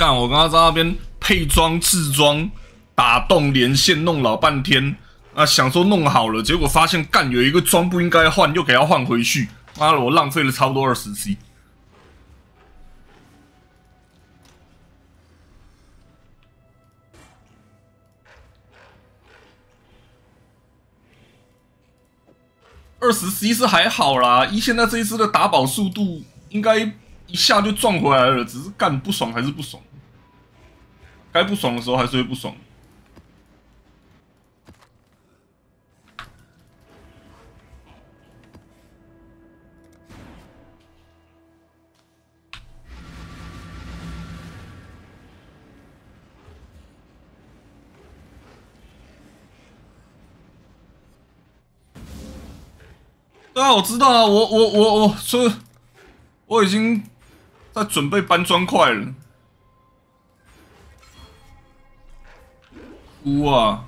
干，我刚刚在那边配装、制装、打洞、连线，弄老半天啊，想说弄好了，结果发现干有一个装不应该换，又给它换回去。妈的，我浪费了差不多20C。20C 是还好啦，以现在这一支的打宝速度，应该一下就撞回来了，只是干不爽还是不爽，该不爽的时候还是会不爽。对啊，我知道啊，我已经在准备搬砖块了。啊！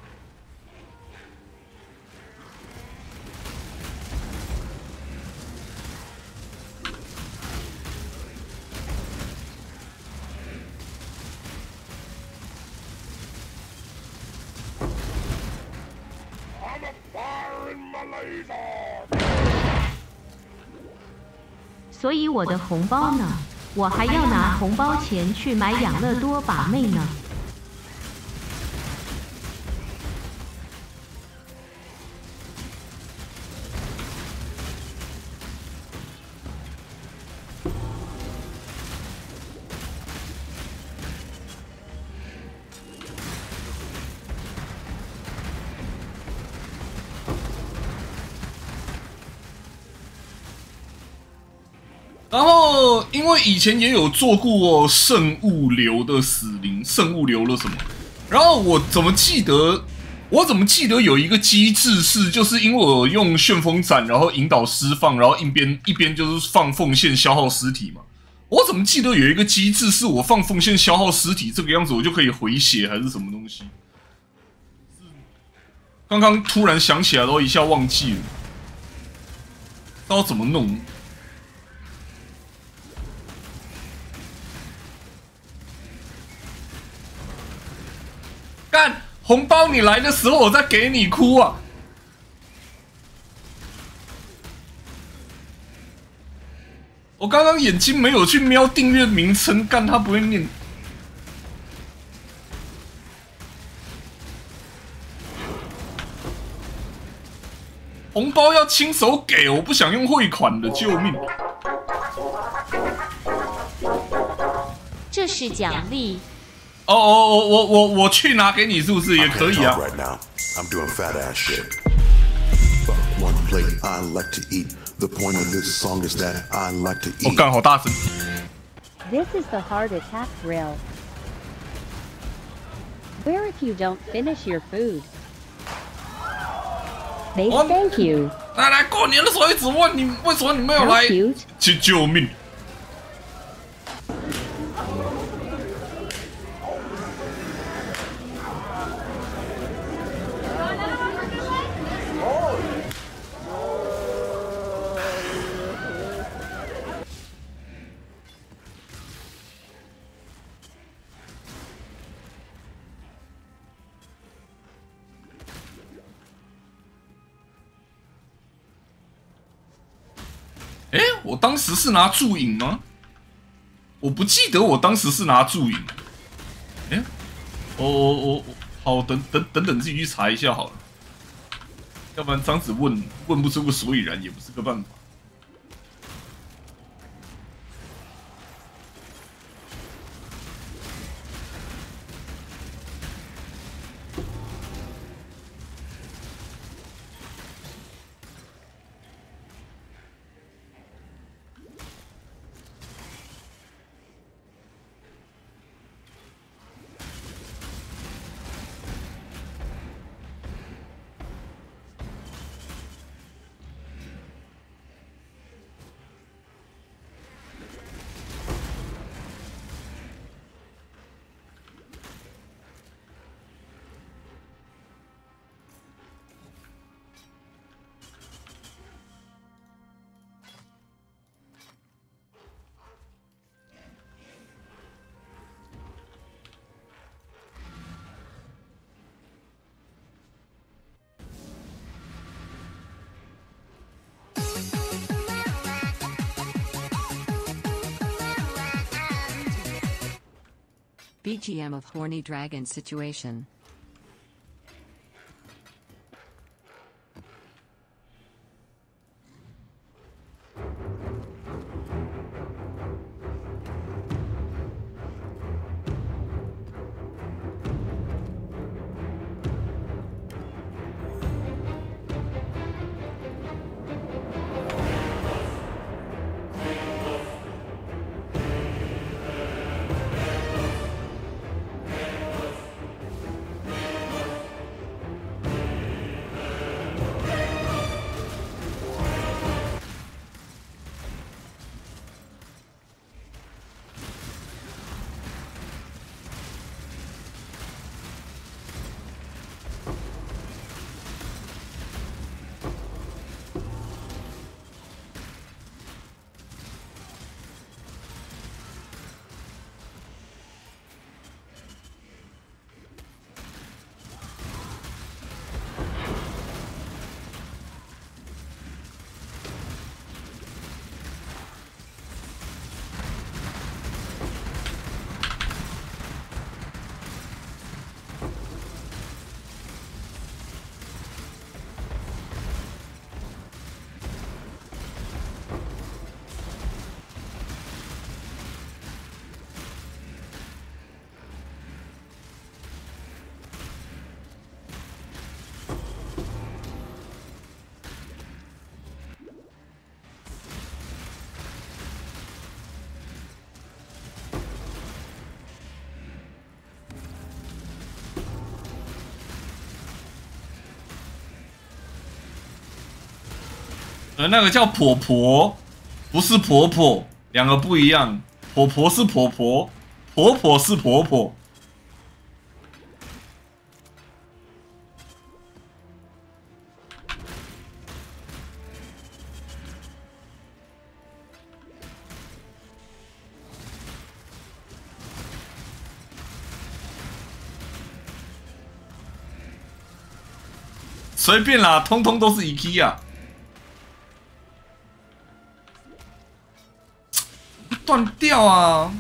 所以我的红包呢？我还要拿红包钱去买养乐多把妹呢。然后，因为以前也有做过圣物流的死灵，圣物流了什么？然后我怎么记得有一个机制是，就是因为我用旋风斩，然后引导释放，然后一边就是放奉献消耗尸体嘛。我怎么记得有一个机制是我放奉献消耗尸体这个样子，我就可以回血还是什么东西？刚刚突然想起来，然后一下忘记了，不知道怎么弄。干红包你来的时候，我再给你哭啊！我刚刚眼睛没有去瞄订阅名称，干他不会念。红包要亲手给，我不想用汇款的，救命！这是奖励。我去拿给你是不是也可以啊？我干好大声 This is the heart attack drill. Where if you don't finish your food? They thank you. 来，过年的时候一直问你为什么你没有来？救命！我当时是拿助影吗？我不记得我当时是拿助影。好，等自己去查一下好了，要不然张子问不出个所以然，也不是个办法。BGM of Horny Dragon Situation.那个叫婆婆，不是婆婆，两个不一样。婆婆是婆婆，婆婆是婆婆。随便啦，通通都是 IKEA。断掉啊！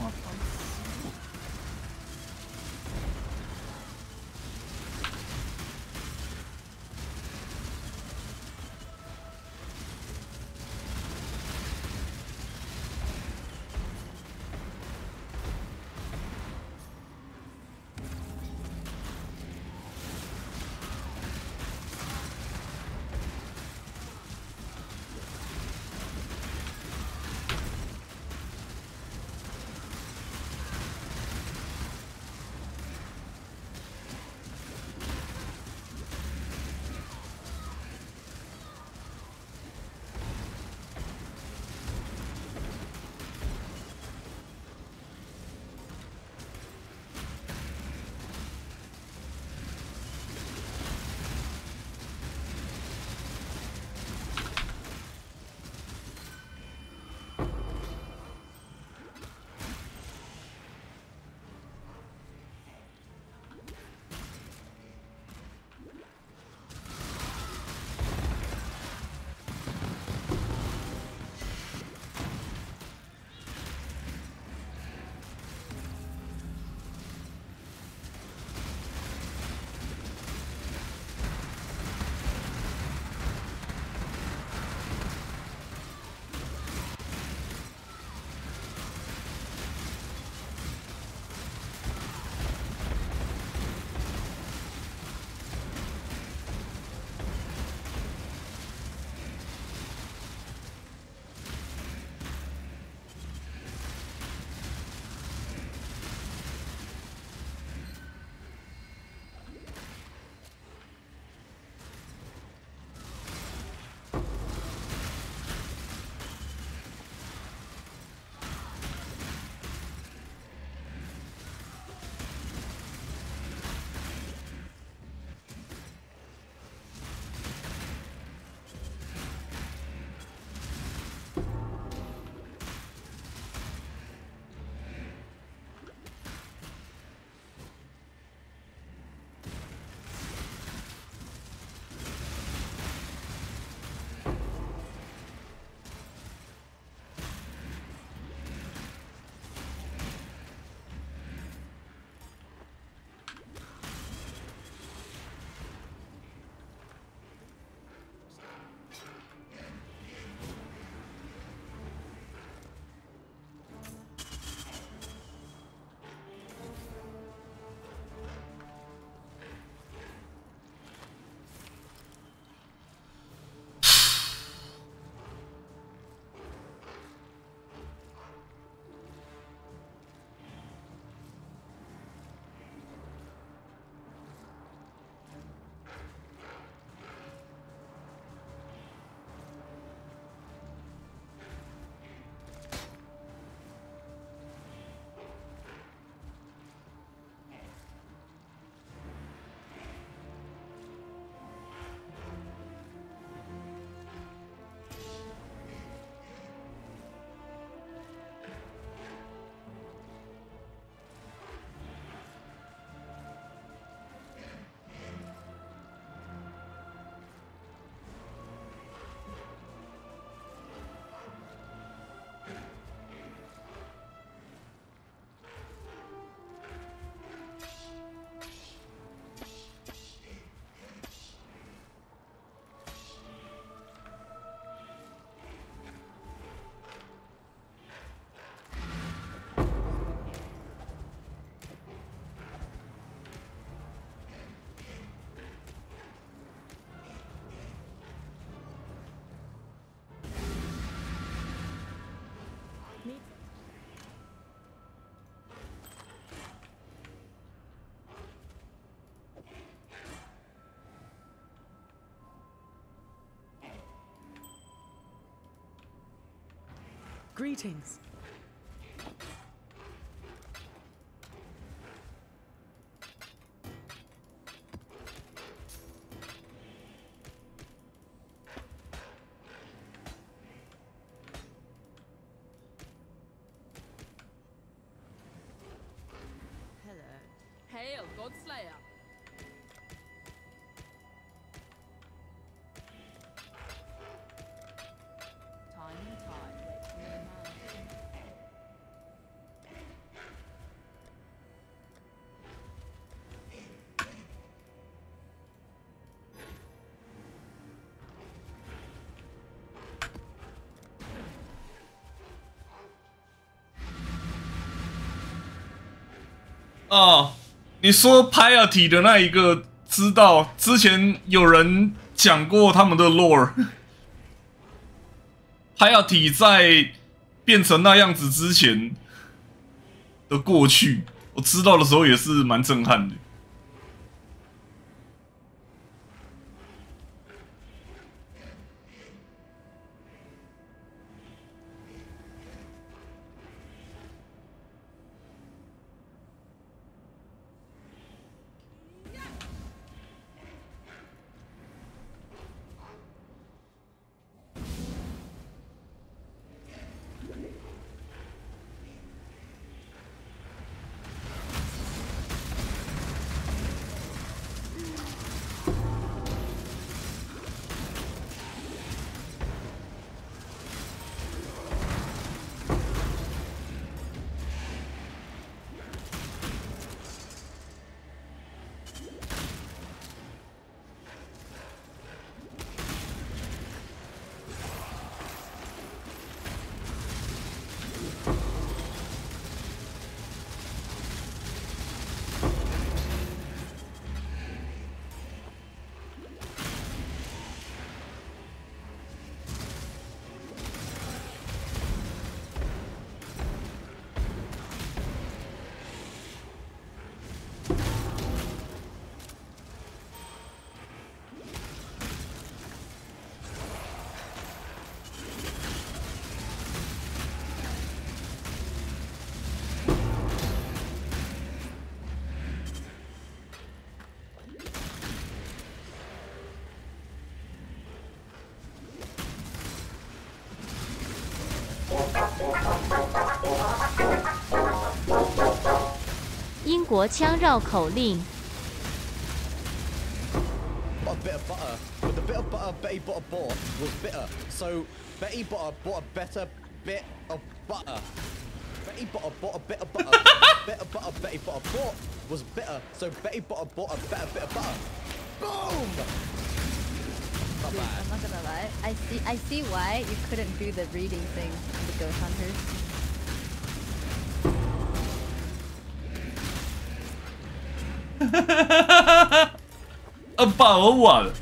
Greetings. 哦，你说 Piety 的那一个，知道之前有人讲过他们的 lore。Piety 在变成那样子之前的过去，我知道的时候也是蛮震撼的。英国腔绕口令。 A bit of butter. With the bit of butter Betty Butter bought was bitter. So Betty Butter bought a better bit of butter. Betty Butter bought a bit of butter. Bit of butter Betty Butter bought was bitter. So Betty Butter bought a better bit of butter. Boom! Not Dude, bad. I'm not gonna lie. I see why you couldn't do the reading thing in the Ghost Hunters. About what？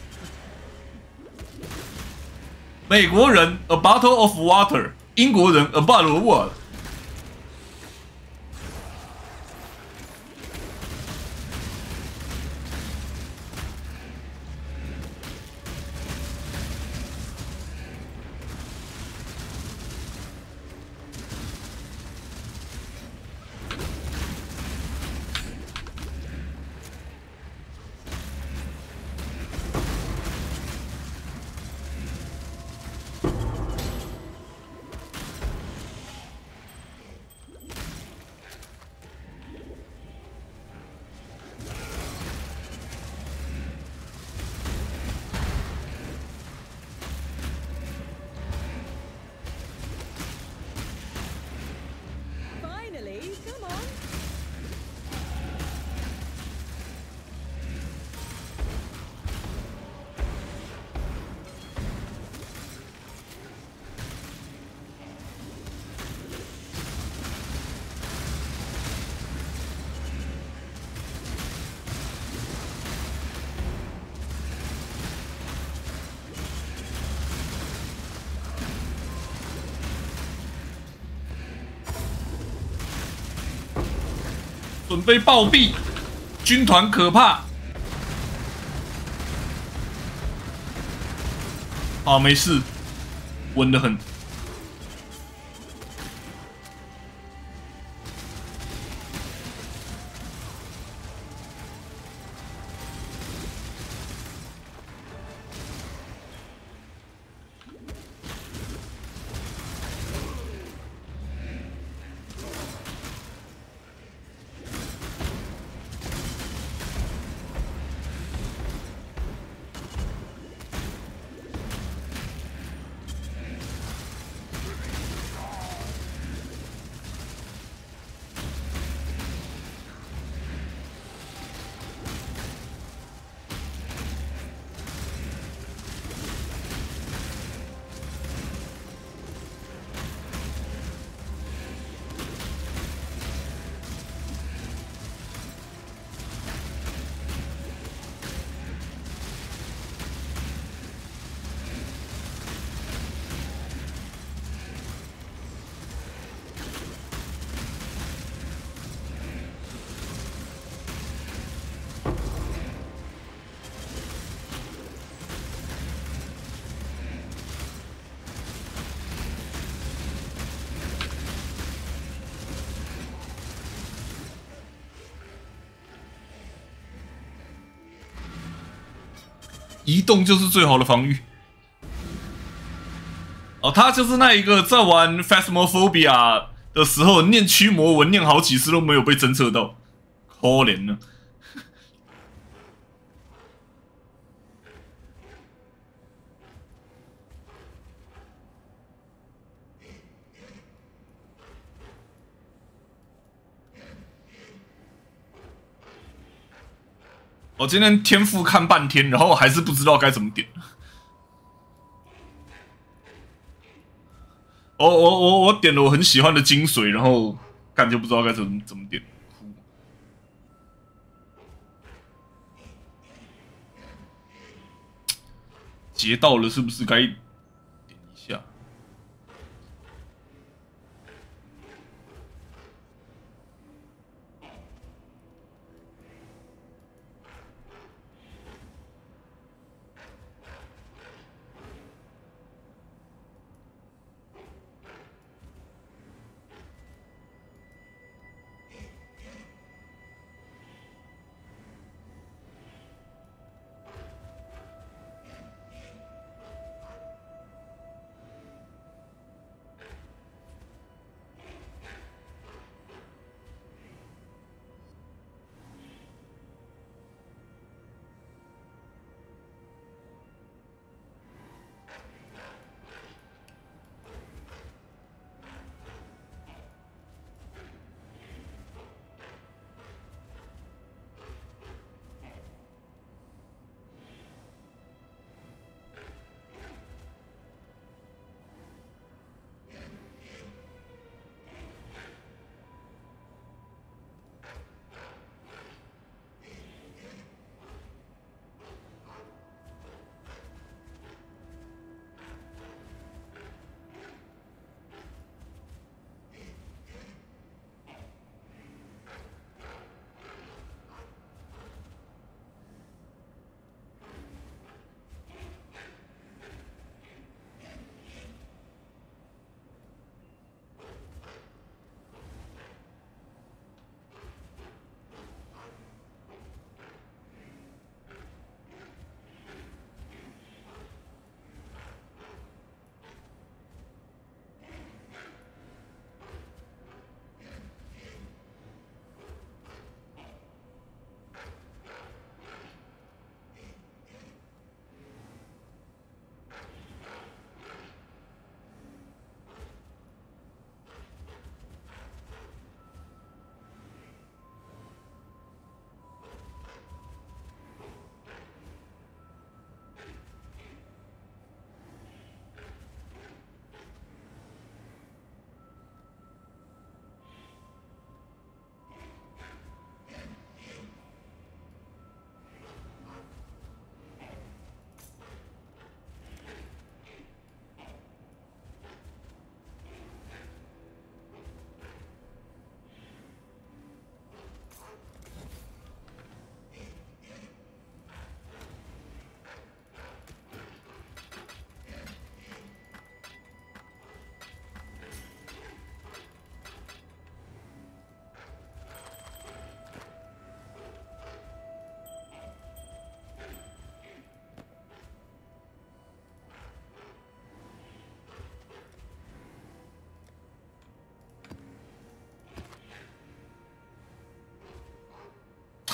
美国人 a bottle of water， 英国人 a bottle of what？ Finally, come on. 准备暴毙，军团可怕。好，没事，稳得很。移动就是最好的防御。哦，他就是那一个在玩 Phasmophobia 的时候念驱魔文念好几次都没有被侦测到，可怜呢。我今天天赋看半天，然后还是不知道该怎么点。我点了我很喜欢的金水，然后干就不知道该怎么点。截到了，是不是该点一下？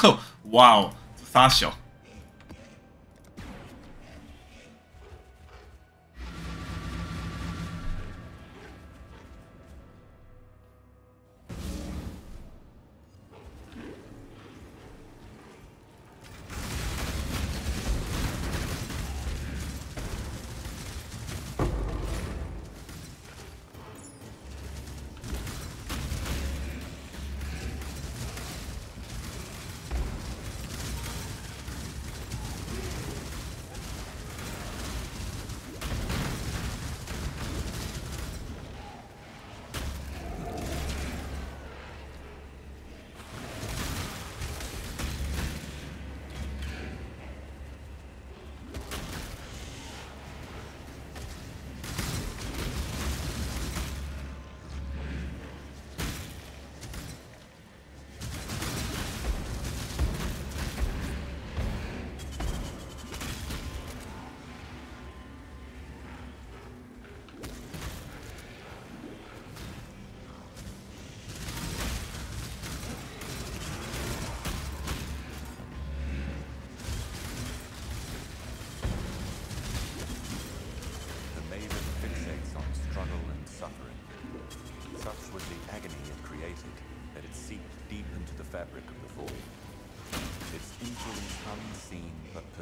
哼，哇哦，这仨小。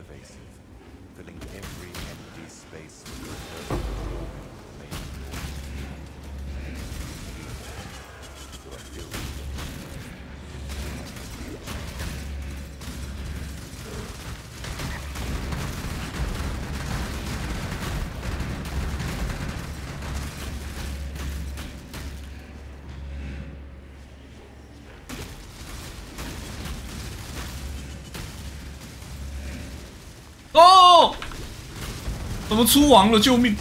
pervasive, filling every empty space with the perfect organ made. So I feel哦，怎么出王了？救命！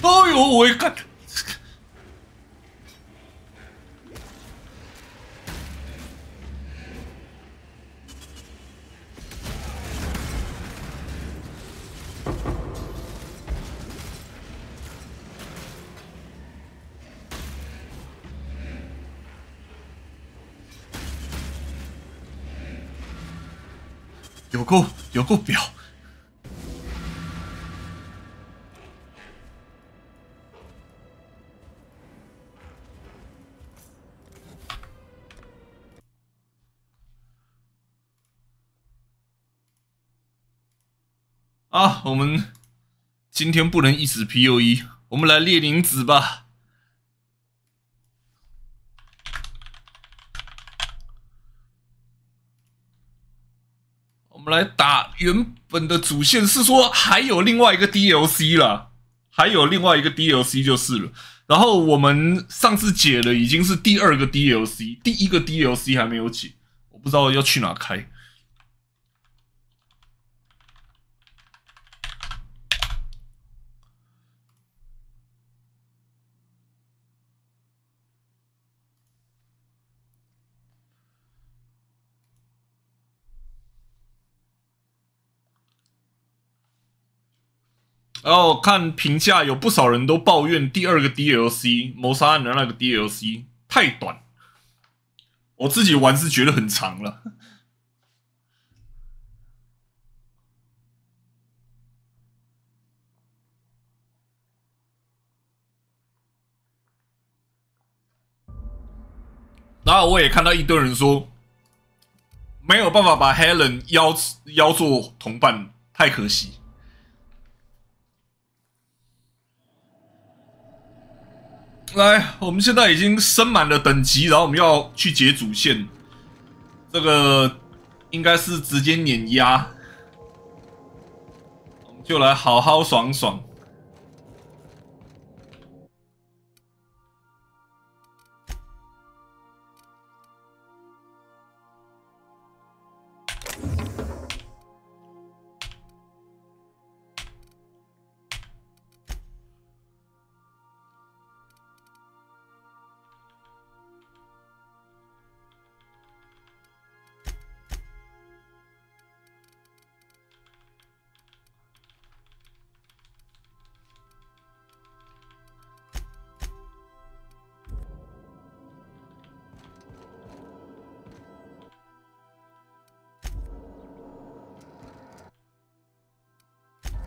哎呦，我一看，有够表。啊，我们今天不能一直 POE， 我们来列宁子吧。我们来打原本的主线，是说还有另外一个 DLC 啦，还有另外一个 DLC 就是了。然后我们上次解了已经是第二个 DLC， 第一个 DLC 还没有解，我不知道要去哪开。然后看评价，有不少人都抱怨第二个 DLC 谋杀案的那个 DLC 太短，我自己玩是觉得很长了。然后我也看到一堆人说，没有办法把 Helen 邀做同伴，太可惜。来，我们现在已经升满了等级，然后我们要去解主线，这个应该是直接碾压，我们就来好好爽爽。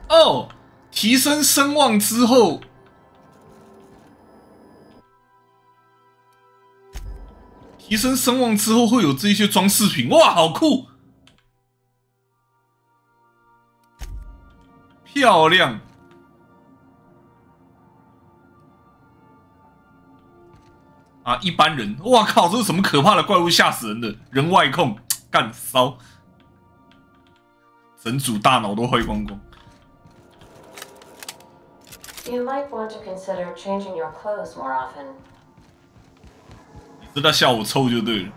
哦，提升声望之后，会有这些装饰品，哇，好酷，漂亮。啊，一般人，哇靠，这是什么可怕的怪物，吓死人的！人外控，干骚，整组大脑都坏光光。You might want to consider changing your clothes more often. 你是在笑我臭就对了。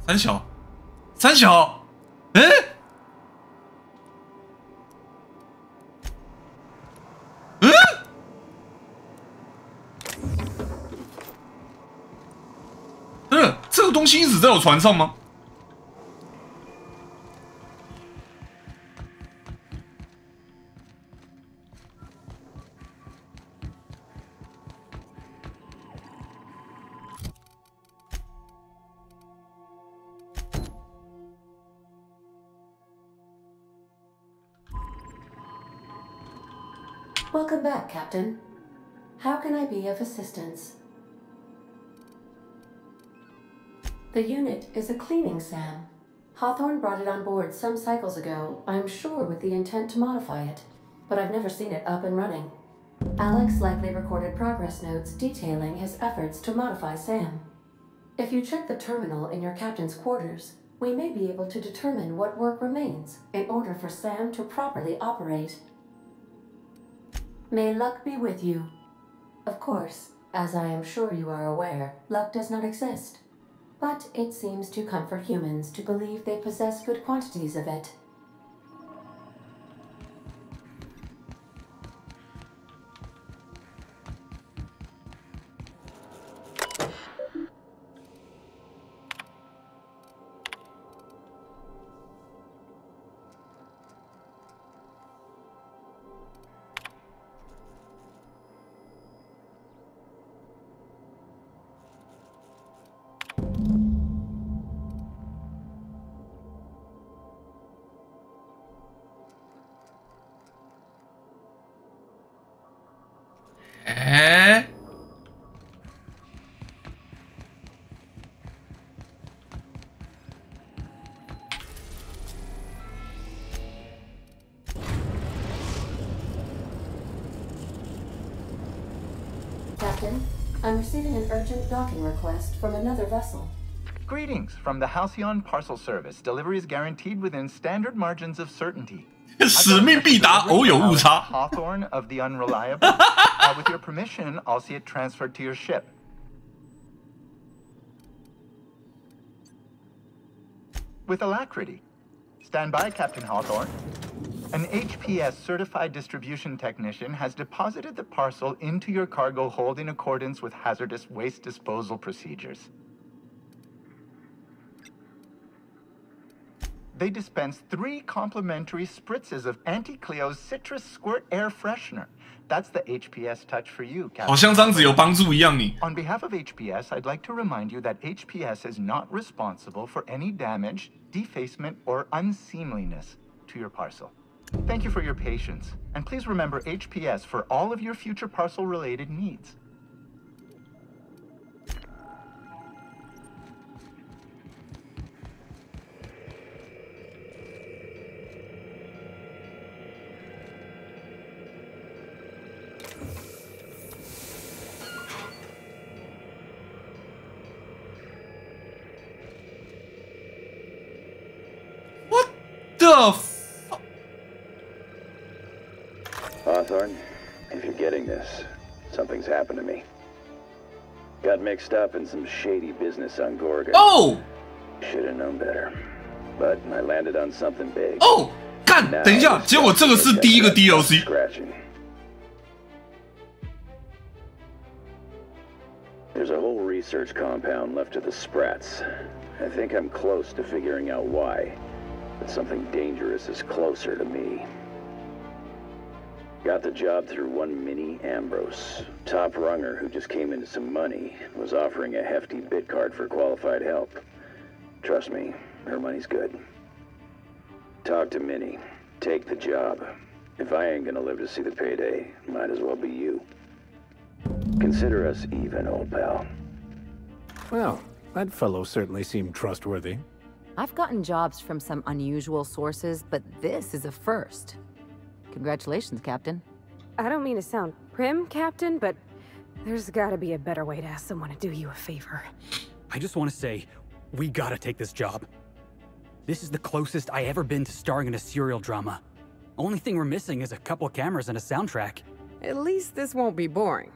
三小，哎、这个东西一直在我船上吗？ Welcome back, Captain. How can I be of assistance? The unit is a cleaning SAM. Hawthorne brought it on board some cycles ago, I'm sure with the intent to modify it, but I've never seen it up and running. Alex likely recorded progress notes detailing his efforts to modify SAM. If you check the terminal in your captain's quarters, we may be able to determine what work remains in order for SAM to properly operate. May luck be with you. Of course, as I am sure you are aware, luck does not exist. But it seems to comfort humans to believe they possess good quantities of it. Captain, I'm receiving an urgent docking request from another vessel. Greetings from the Halcyon Parcel Service. Delivery is guaranteed within standard margins of certainty. 使命必达，偶有误差。 Hawthorne of the Unreliable. With your permission, I'll see it transferred to your ship. With alacrity. Stand by, Captain Hawthorne. An HPS certified distribution technician has deposited the parcel into your cargo hold in accordance with hazardous waste disposal procedures. They dispense 3 complimentary spritzes of Anti-Cleo's Citrus Squirt Air Freshener. That's the HPS touch for you, Captain. 好像这样子有帮助一样，你。 On behalf of HPS, I'd like to remind you that HPS is not responsible for any damage, defacement, or unseemliness to your parcel. Thank you for your patience, and please remember HPS for all of your future parcel-related needs. the fuck? Hawthorne, if you're getting this, something's happened to me. Got mixed up in some shady business on Gorgon. Oh! Should have known better. But I landed on something big. Oh! 干，等一下，结果这个是第一个 DLC。There's a whole research compound left to the Sprats. I think I'm close to figuring out why. But something dangerous is closer to me. Got the job through one Minnie Ambrose. Top runger who just came into some money, was offering a hefty bid card for qualified help. Trust me, her money's good. Talk to Minnie. Take the job. If I ain't gonna live to see the payday, might as well be you. Consider us even, old pal. Well, that fellow certainly seemed trustworthy. I've gotten jobs from some unusual sources, but this is a first. Congratulations, Captain. I don't mean to sound prim, Captain, but there's gotta be a better way to ask someone to do you a favor. I just want to say, we gotta take this job. This is the closest I ever been to starring in a serial drama. Only thing we're missing is a couple cameras and a soundtrack. At least this won't be boring.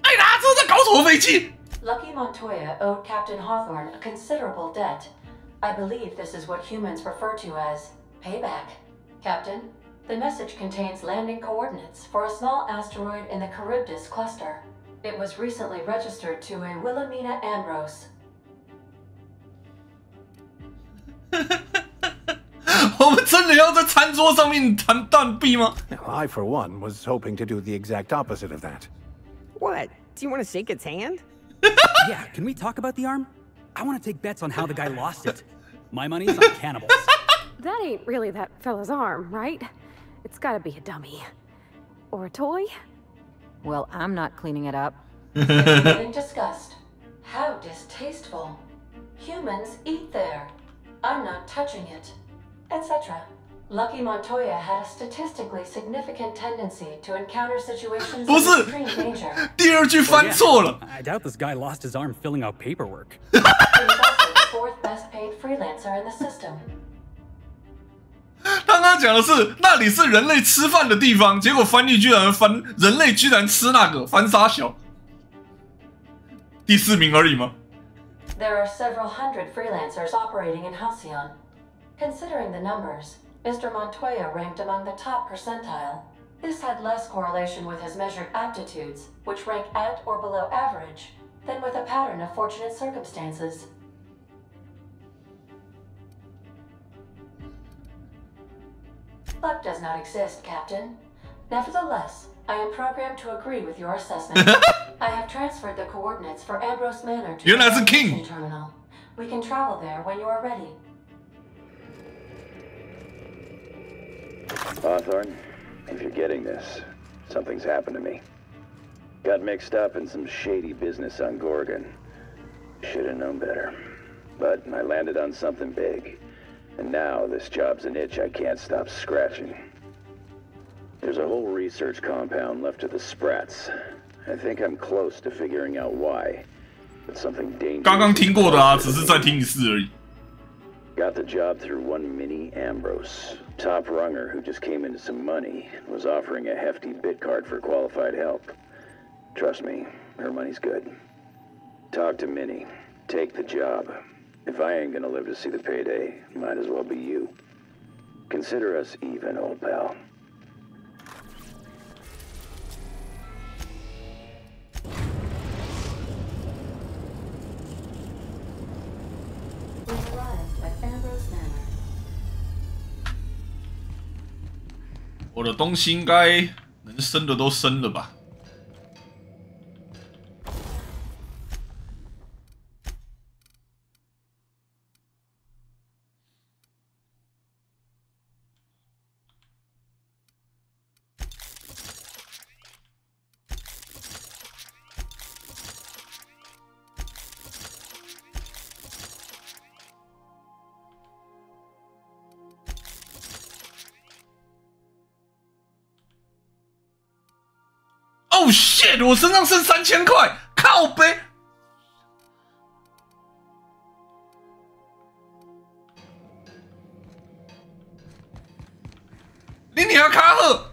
哎，他这在搞什么飞机？ Lucky Montoya owed Captain Hawthorne a considerable debt. I believe this is what humans refer to as payback. Captain, the message contains landing coordinates for a small asteroid in the Charybdis cluster. It was recently registered to a Wilhelmina Ambrose. 我们真的要在餐桌上面弹弹币吗？ I, for one, was hoping to do the exact opposite of that. What? Do you want to shake its hand? Yeah, can we talk about the arm? I want to take bets on how the guy lost it. My money's on cannibals. That ain't really that fella's arm, right? It's gotta be a dummy. Or a toy? Well, I'm not cleaning it up. Getting disgust. How distasteful. Humans eat there. I'm not touching it. Etc. Lucky Montoya had a statistically significant tendency to encounter situations of extreme danger. 第二句翻错了。 I doubt this guy lost his arm filling out paperwork. He was also the fourth best paid freelancer in the system. 他刚刚讲的是那里是人类吃饭的地方，结果翻译居然翻人类居然吃那个，翻沙小。第4名而已吗？ There are several hundred freelancers operating in Halcyon. Considering the numbers, Mr. Montoya ranked among the top percentile. This had less correlation with his measured aptitudes, which rank at or below average, than with a pattern of fortunate circumstances. Luck does not exist, Captain. Nevertheless, I am programmed to agree with your assessment. I have transferred the coordinates for Ambrose Manor to the navigation terminal. We can travel there when you are ready. Hawthorne, if you're getting this, something's happened to me. Got mixed up in some shady business on Gorgon. Should have known better. But I landed on something big. And now this job's an itch I can't stop scratching. There's a whole research compound left to the Sprats. I think I'm close to figuring out why. But something dangerous. 刚刚听过的啊，只是再听一次而已。 Got the job through one Minnie Ambrose. Top runger who just came into some money, was offering a hefty bid card for qualified help. Trust me, her money's good. Talk to Minnie. Take the job. If I ain't gonna live to see the payday, might as well be you. Consider us even, old pal. We've arrived at Ambrose Manor. 我的东西应该能升的都升了吧？ Oh shit！ 我身上剩3000块，靠背。你娘卡赫！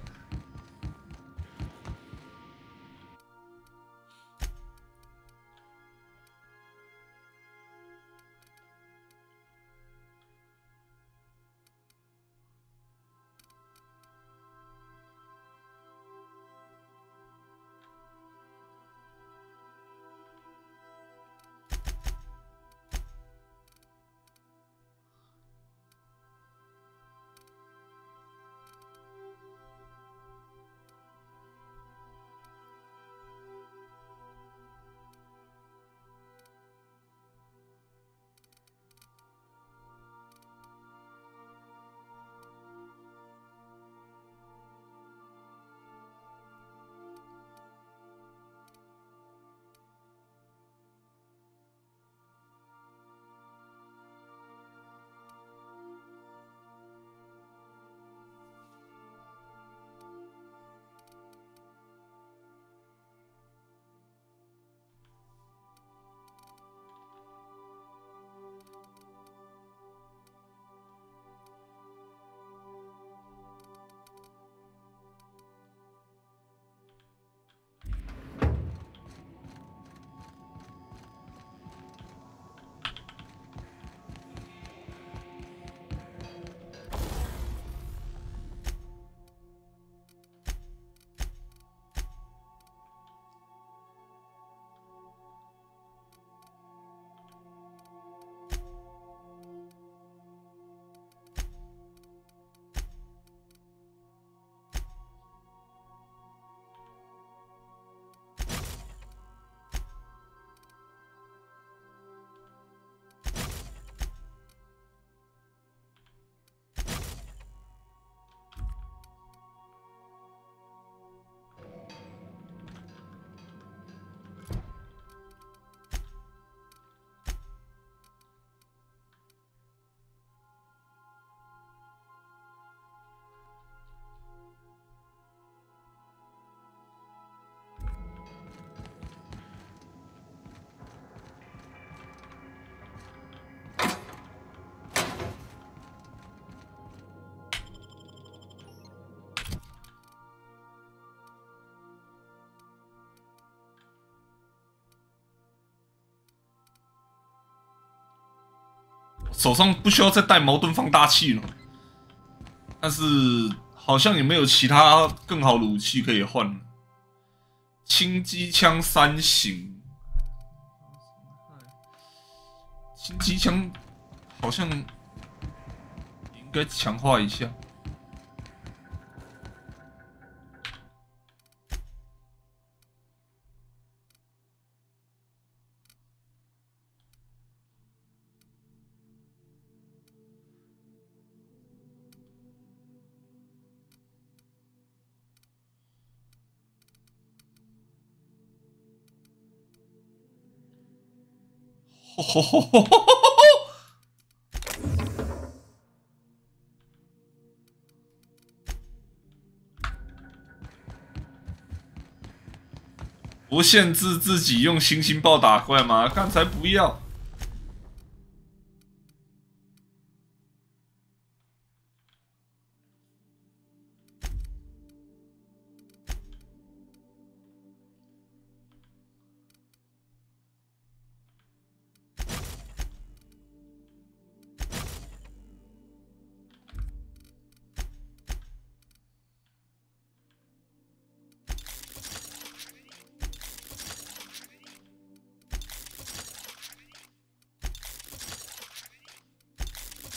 手上不需要再带矛盾放大器了，但是好像也没有其他更好的武器可以换了。轻机枪3型，轻机枪好像应该强化一下。不限制自己用星星炮打怪吗？刚才不要。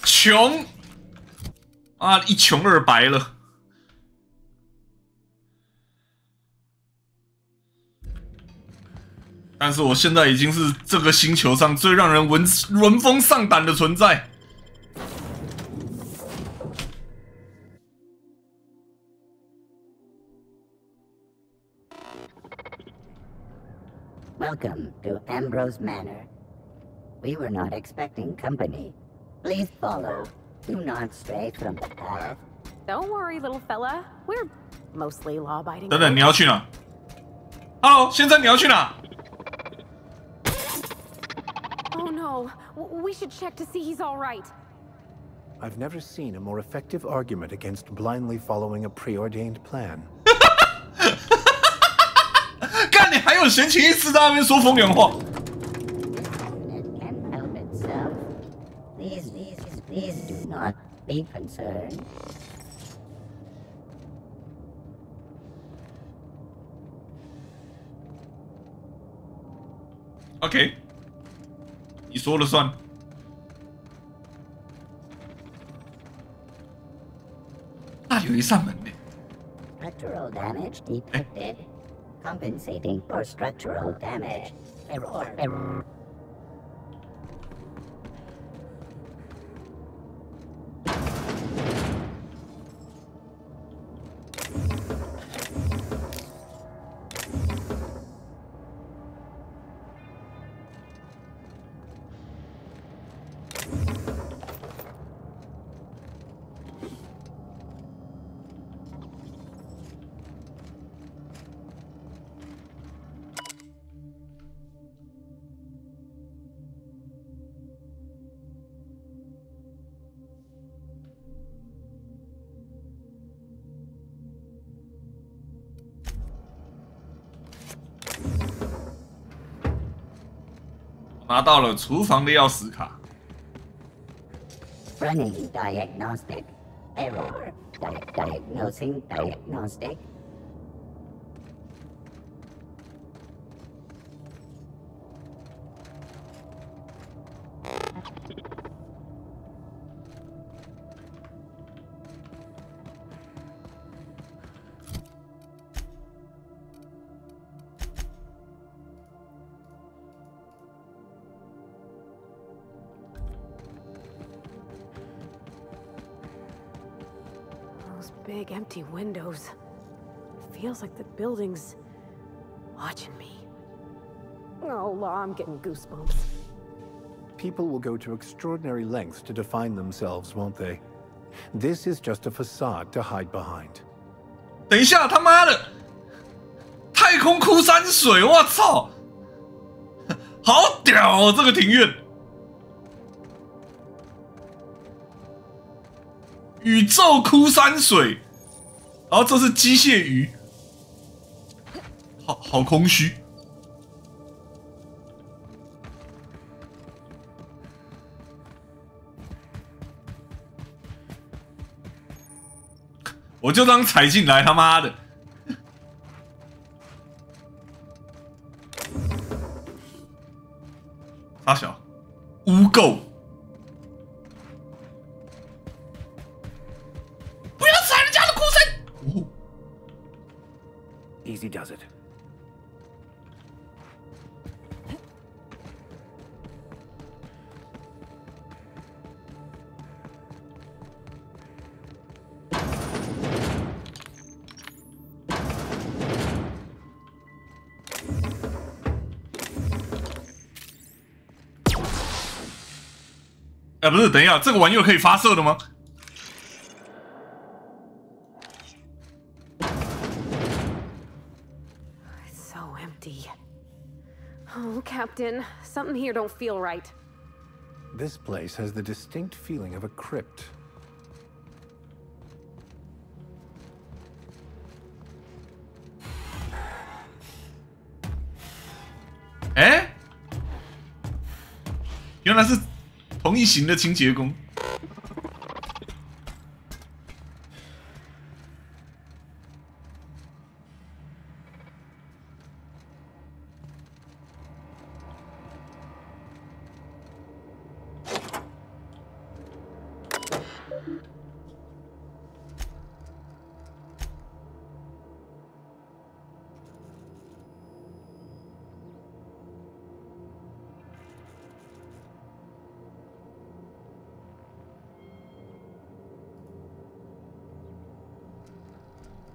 穷啊，一穷二白了。但是我现在已经是这个星球上最让人闻风丧胆的存在。Welcome to Ambrose Manor. We were not expecting company. Please follow. Do not stray from the path. Don't worry, little fella. We're mostly law-abiding. 等等，你要去哪 ？Hello， 现在你要去哪 ？Oh no, we should check to see he's all right. I've never seen a more effective argument against blindly following a preordained plan. 干你还有闲情逸致在那边说风凉话。 Please do not be concerned. OK， 你说了算。那里有一扇门呢。 Structural damage detected. Compensating for structural damage. Error.拿到了厨房的钥匙卡。 Running diagnostic. Error. Diagnosing diagnostic. Big empty windows. Feels like the building's watching me. Oh, Law, I'm getting goosebumps. People will go to extraordinary lengths to define themselves, won't they? This is just a facade to hide behind. 等一下，他妈的！太空枯山水，我操！好屌哦，这个庭院！宇宙枯山水，然后这是机械鱼，好空虚。我就这样踩进来，他妈的！傻小，污垢！不要踩人家的哭声！ Easy does it.不是，等一下，这个玩意儿可以发射的吗？ So empty. Oh, Captain, something here don't feel right. This place has the distinct feeling of a crypt. Eh? 原来是同一型的清洁工。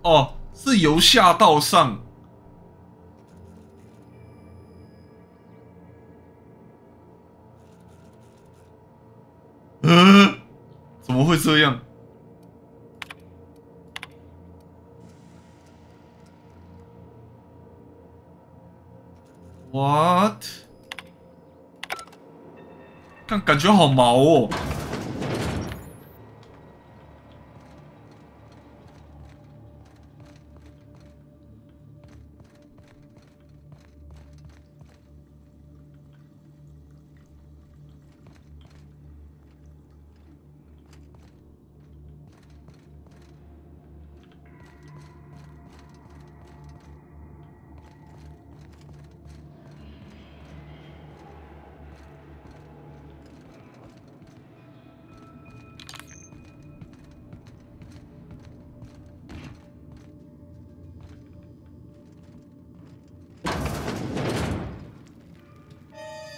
哦，是由下到上。怎么会这样 ？What？ 感觉好毛哦。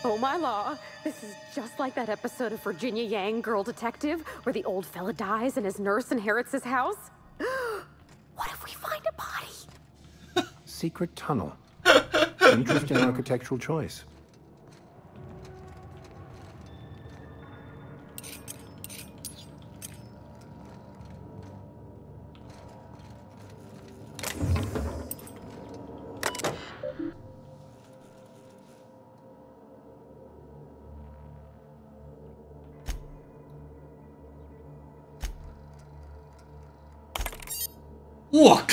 Oh my law, this is just like that episode of Virginia Yang, Girl Detective, where the old fella dies and his nurse inherits his house. What if we find a body? Secret tunnel. Interesting architectural choice.我靠！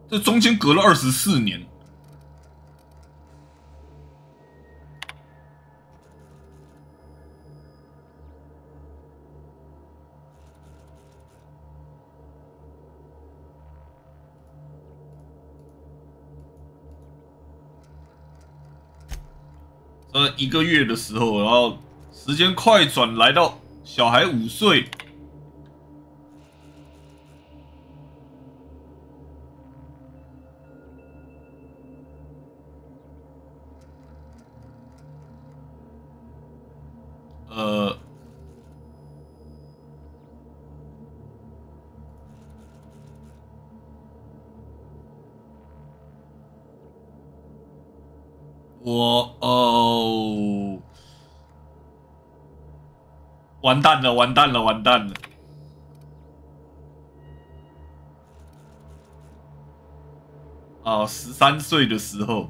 这中间隔了24年。1个月的时候，然后时间快转来到小孩5岁。完蛋了，完蛋了，完蛋了！啊，13岁的时候。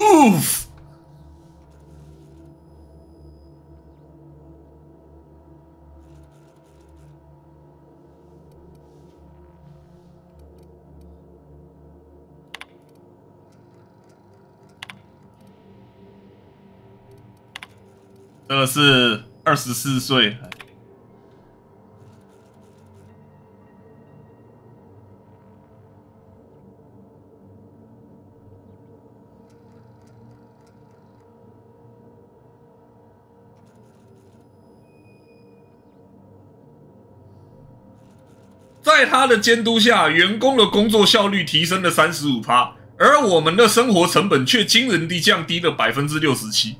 Oof！ 这个是24岁。在他的监督下，员工的工作效率提升了35%，而我们的生活成本却惊人地降低了67%。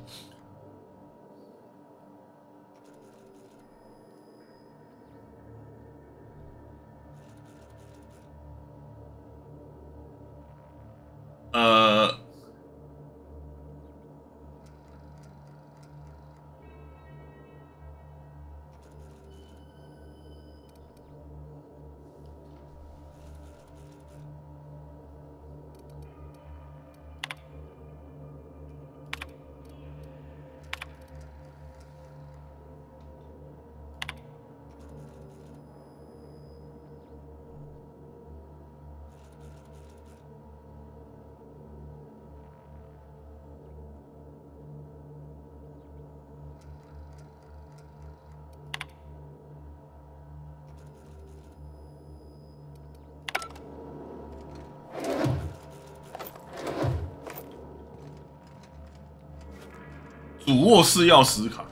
主卧室钥匙卡，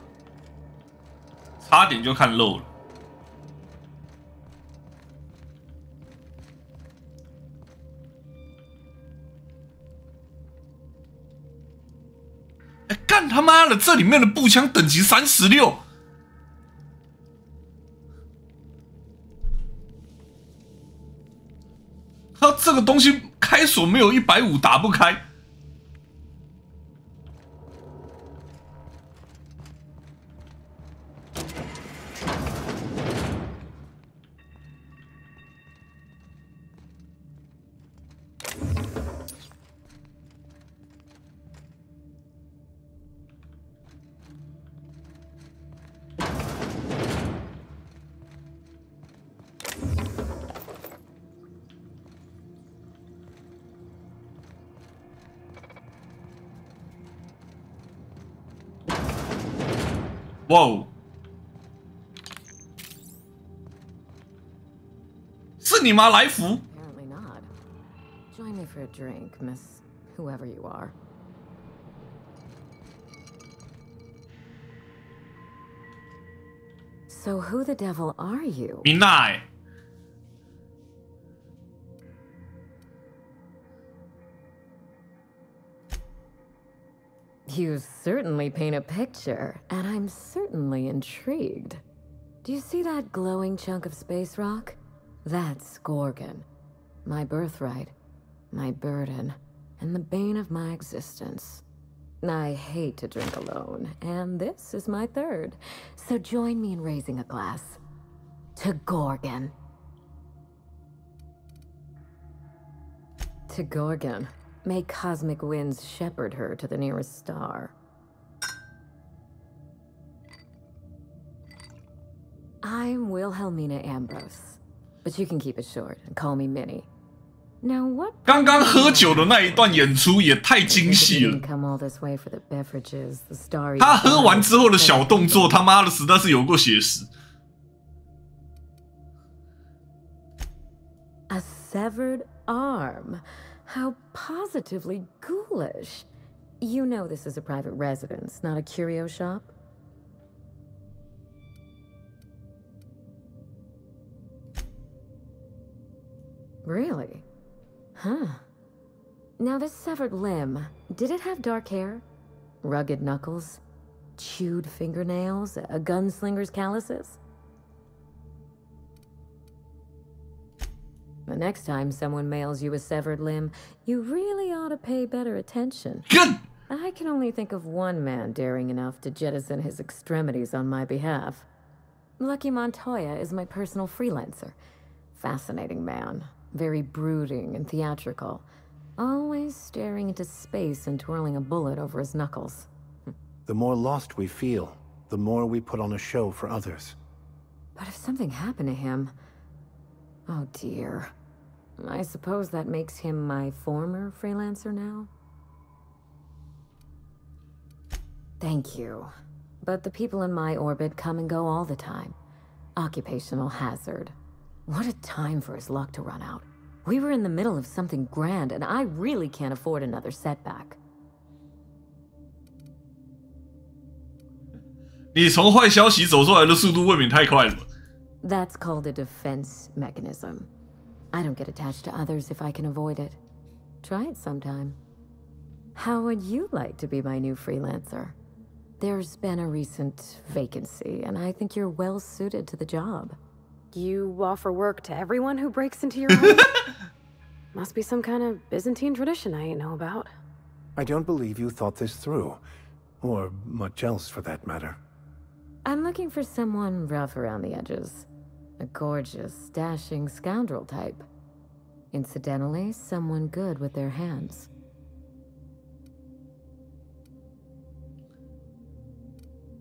差点就看漏了。哎，干他妈的！这里面的步枪等级36，他这个东西开锁没有150打不开。哇哦！是你吗，来福？ Apparently not. Join me for a drink, Miss whoever you are. So who the devil are you? 米娜。 You certainly paint a picture, and I'm certainly intrigued. Do you see that glowing chunk of space rock? That's Gorgon. My birthright, my burden, and the bane of my existence. I hate to drink alone, and this is my third. So join me in raising a glass. To Gorgon. To Gorgon. May cosmic winds shepherd her to the nearest star. I'm Wilhelmina Ambrose, but you can keep it short and call me Minnie. Now what? 刚刚喝酒的那一段演出也太精细了。 Come all this way for the beverages, the starry. 他喝完之后的小动作，他妈的实在是有够写实。 A severed arm. How positively ghoulish. You know this is a private residence, not a curio shop? Really? Huh. Now this severed limb, did it have dark hair? Rugged knuckles? Chewed fingernails? A gunslinger's calluses? The next time someone mails you a severed limb, you really ought to pay better attention. Good. I can only think of one man daring enough to jettison his extremities on my behalf. Lucky Montoya is my personal freelancer. Fascinating man. Very brooding and theatrical. Always staring into space and twirling a bullet over his knuckles. The more lost we feel, the more we put on a show for others. But if something happened to him... Oh dear. I suppose that makes him my former freelancer now? Thank you. But the people in my orbit come and go all the time. Occupational hazard. What a time for his luck to run out. We were in the middle of something grand, and I really can't afford another setback. 你从坏消息走出来的速度未免太快了吧？ That's called a defense mechanism. I don't get attached to others if I can avoid it. Try it sometime. How would you like to be my new freelancer? There's been a recent vacancy, and I think you're well suited to the job. You offer work to everyone who breaks into your home? Must be some kind of Byzantine tradition I ain't know about. I don't believe you thought this through. Or much else for that matter. I'm looking for someone rough around the edges. A gorgeous, dashing scoundrel type. Incidentally, someone good with their hands.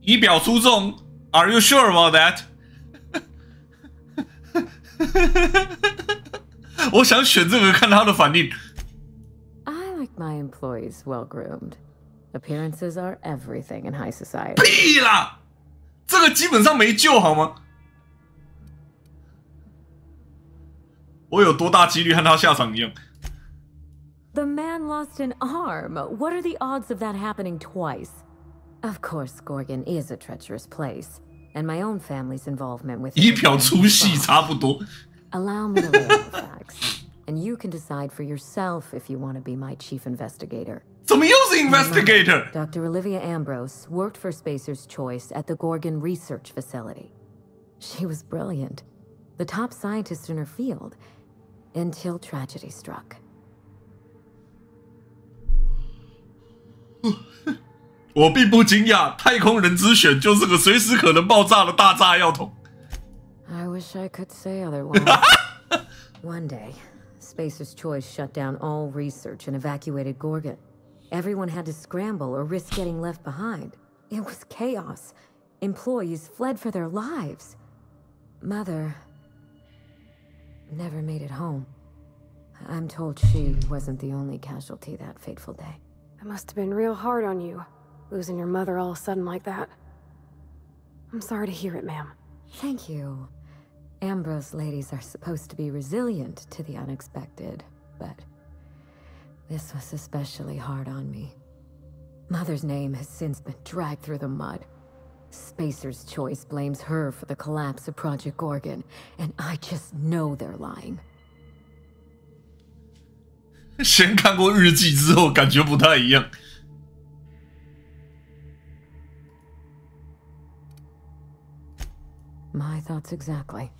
仪表出众 ，Are you sure about that？ 我想选这个看他的反应。I like my employees well groomed. Appearances are everything in high society. 屁啦，这个基本上没救好吗？我有多大几率和他下场一样？ The man lost an arm. What are the odds of that happening twice? Of course, Gorgon is a treacherous place, and my own family's involvement with it. 仪表出戏差不多。 Allow me to lay out the facts, and you can decide for yourself if you want to be my chief investigator. 怎么又是 investigator? Dr. Olivia Ambrose worked for Spacer's Choice at the Gorgon Research Facility. She was brilliant, the top scientist in her field, until tragedy struck. 我并不惊讶，太空人之选就是个随时可能爆炸的大炸药桶。 I wish I could say otherwise. One day, Spacer's Choice shut down all research and evacuated Gorgon. Everyone had to scramble or risk getting left behind. It was chaos. Employees fled for their lives. Mother never made it home. I'm told she wasn't the only casualty that fateful day. It must have been real hard on you, losing your mother all of a sudden like that. I'm sorry to hear it, ma'am. Thank you. Ambrose ladies are supposed to be resilient to the unexpected, but this was especially hard on me. Mother's name has since been dragged through the mud. Spacer's Choice blames her for the collapse of Project Gorgon, and I just know they're lying. 先看过日记之后，感觉不太一样。My thoughts exactly.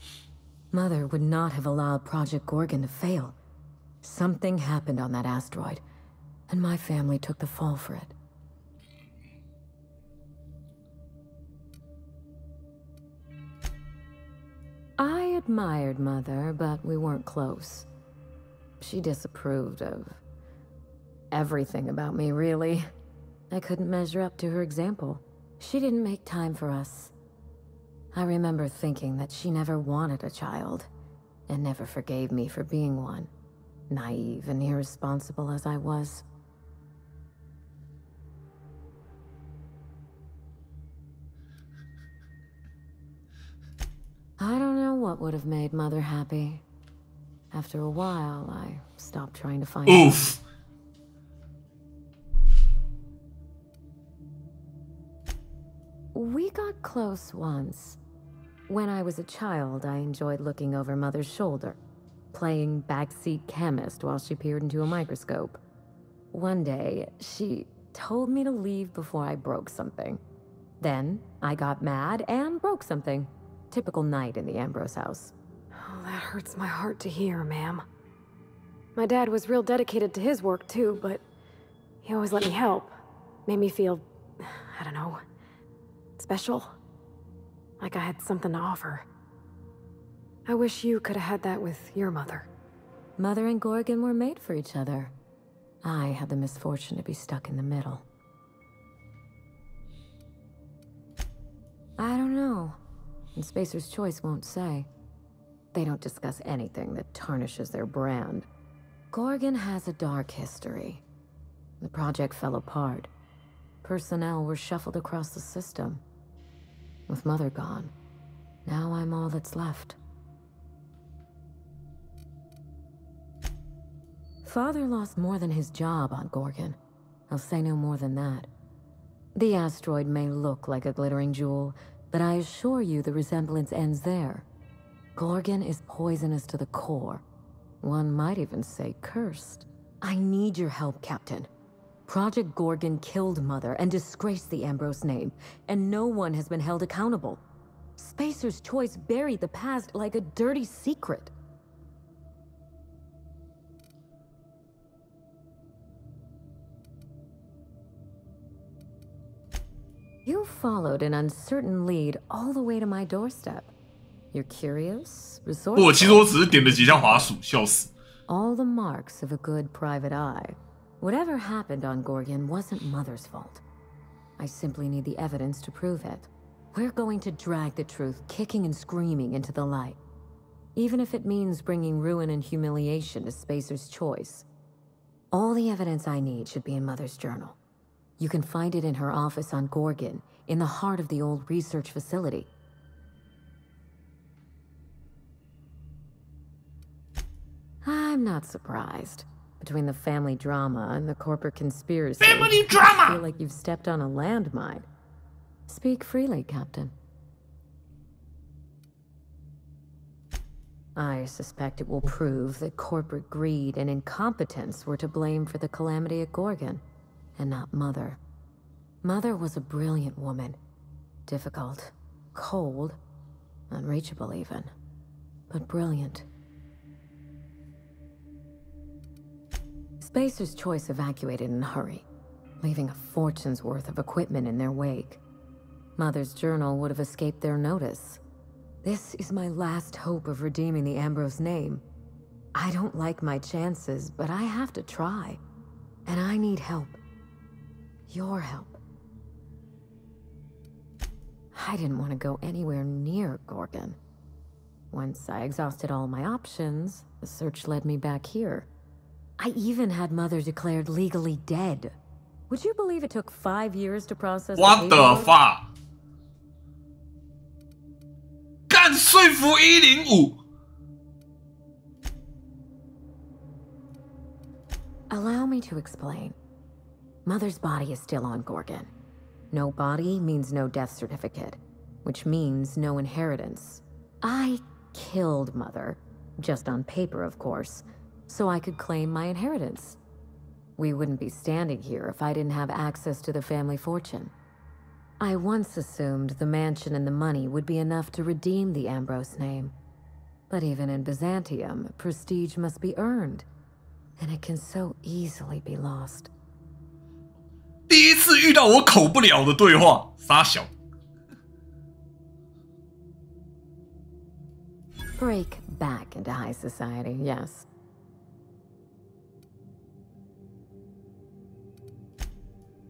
Mother would not have allowed Project Gorgon to fail. Something happened on that asteroid, and my family took the fall for it. I admired Mother, but we weren't close. She disapproved of everything about me, really. I couldn't measure up to her example. She didn't make time for us. I remember thinking that she never wanted a child, and never forgave me for being one, naive and irresponsible as I was. I don't know what would have made Mother happy. After a while, I stopped trying to find Oof. We got close once. When I was a child, I enjoyed looking over Mother's shoulder, playing backseat chemist while she peered into a microscope. One day, she told me to leave before I broke something. Then, I got mad and broke something. Typical night in the Ambrose house. Oh, that hurts my heart to hear, ma'am. My dad was real dedicated to his work, too, but he always let me help. Made me feel, I don't know, special. Like I had something to offer. I wish you could have had that with your mother. Mother and Gorgon were made for each other. I had the misfortune to be stuck in the middle. I don't know. And Spacer's Choice won't say. They don't discuss anything that tarnishes their brand. Gorgon has a dark history. The project fell apart. Personnel were shuffled across the system. With Mother gone, now I'm all that's left. Father lost more than his job on Gorgon. I'll say no more than that. The asteroid may look like a glittering jewel, but I assure you the resemblance ends there. Gorgon is poisonous to the core. One might even say cursed. I need your help, Captain. Project Gorgon killed Mother and disgraced the Ambrose name, and no one has been held accountable. Spacer's Choice buried the past like a dirty secret. You followed an uncertain lead all the way to my doorstep. You're curious, resourceful. 不，其实我只是点了几下滑鼠，笑死。 All the marks of a good private eye. Whatever happened on Gorgon wasn't Mother's fault. I simply need the evidence to prove it. We're going to drag the truth kicking and screaming into the light. Even if it means bringing ruin and humiliation to Spacer's Choice. All the evidence I need should be in Mother's journal. You can find it in her office on Gorgon, in the heart of the old research facility. I'm not surprised. Between the family drama and the corporate conspiracy, family drama! I feel like you've stepped on a landmine. Speak freely, Captain. I suspect it will prove that corporate greed and incompetence were to blame for the calamity at Gorgon, and not Mother. Mother was a brilliant woman. Difficult, cold, unreachable even, but brilliant. Spacer's Choice evacuated in a hurry, leaving a fortune's worth of equipment in their wake. Mother's journal would have escaped their notice. This is my last hope of redeeming the Ambrose name. I don't like my chances, but I have to try. And I need help. Your help. I didn't want to go anywhere near Gorgon. Once I exhausted all my options, the search led me back here. I even had Mother declared legally dead. Would you believe it took 5 years to process? What the fuck? 干说服105。Allow me to explain. Mother's body is still on Gorgon. No body means no death certificate, which means no inheritance. I killed Mother, just on paper, of course, so I could claim my inheritance. We wouldn't be standing here if I didn't have access to the family fortune. I once assumed the mansion and the money would be enough to redeem the Ambrose name. But even in Byzantium, prestige must be earned, and it can so easily be lost. 第一次遇到我口不了的对话，傻小。Break back into high society, yes.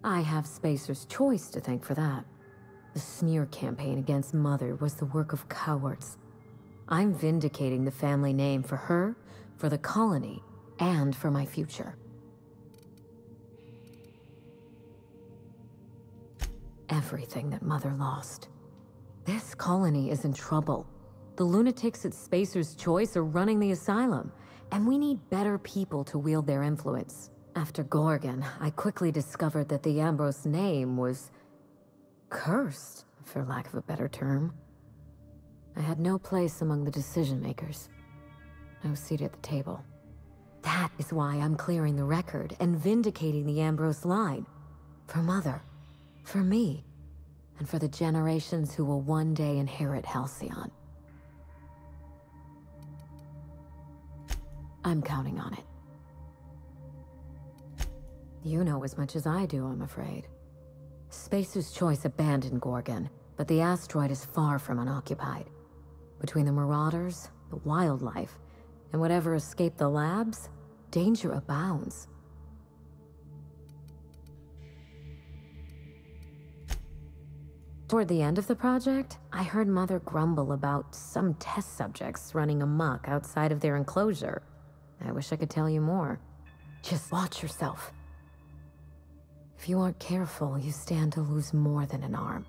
I have Spacer's Choice to thank for that. The smear campaign against Mother was the work of cowards. I'm vindicating the family name for her, for the colony, and for my future. Everything that Mother lost. This colony is in trouble. The lunatics at Spacer's Choice are running the asylum, and we need better people to wield their influence. After Gorgon, I quickly discovered that the Ambrose name was cursed, for lack of a better term. I had no place among the decision makers. I was seated at the table. That is why I'm clearing the record and vindicating the Ambrose line. For Mother, for me, and for the generations who will one day inherit Halcyon. I'm counting on it. You know as much as I do, I'm afraid. Spacer's Choice abandoned Gorgon, but the asteroid is far from unoccupied. Between the Marauders, the wildlife, and whatever escaped the labs, danger abounds. Toward the end of the project, I heard Mother grumble about some test subjects running amok outside of their enclosure. I wish I could tell you more. Just watch yourself. If you aren't careful, you stand to lose more than an arm.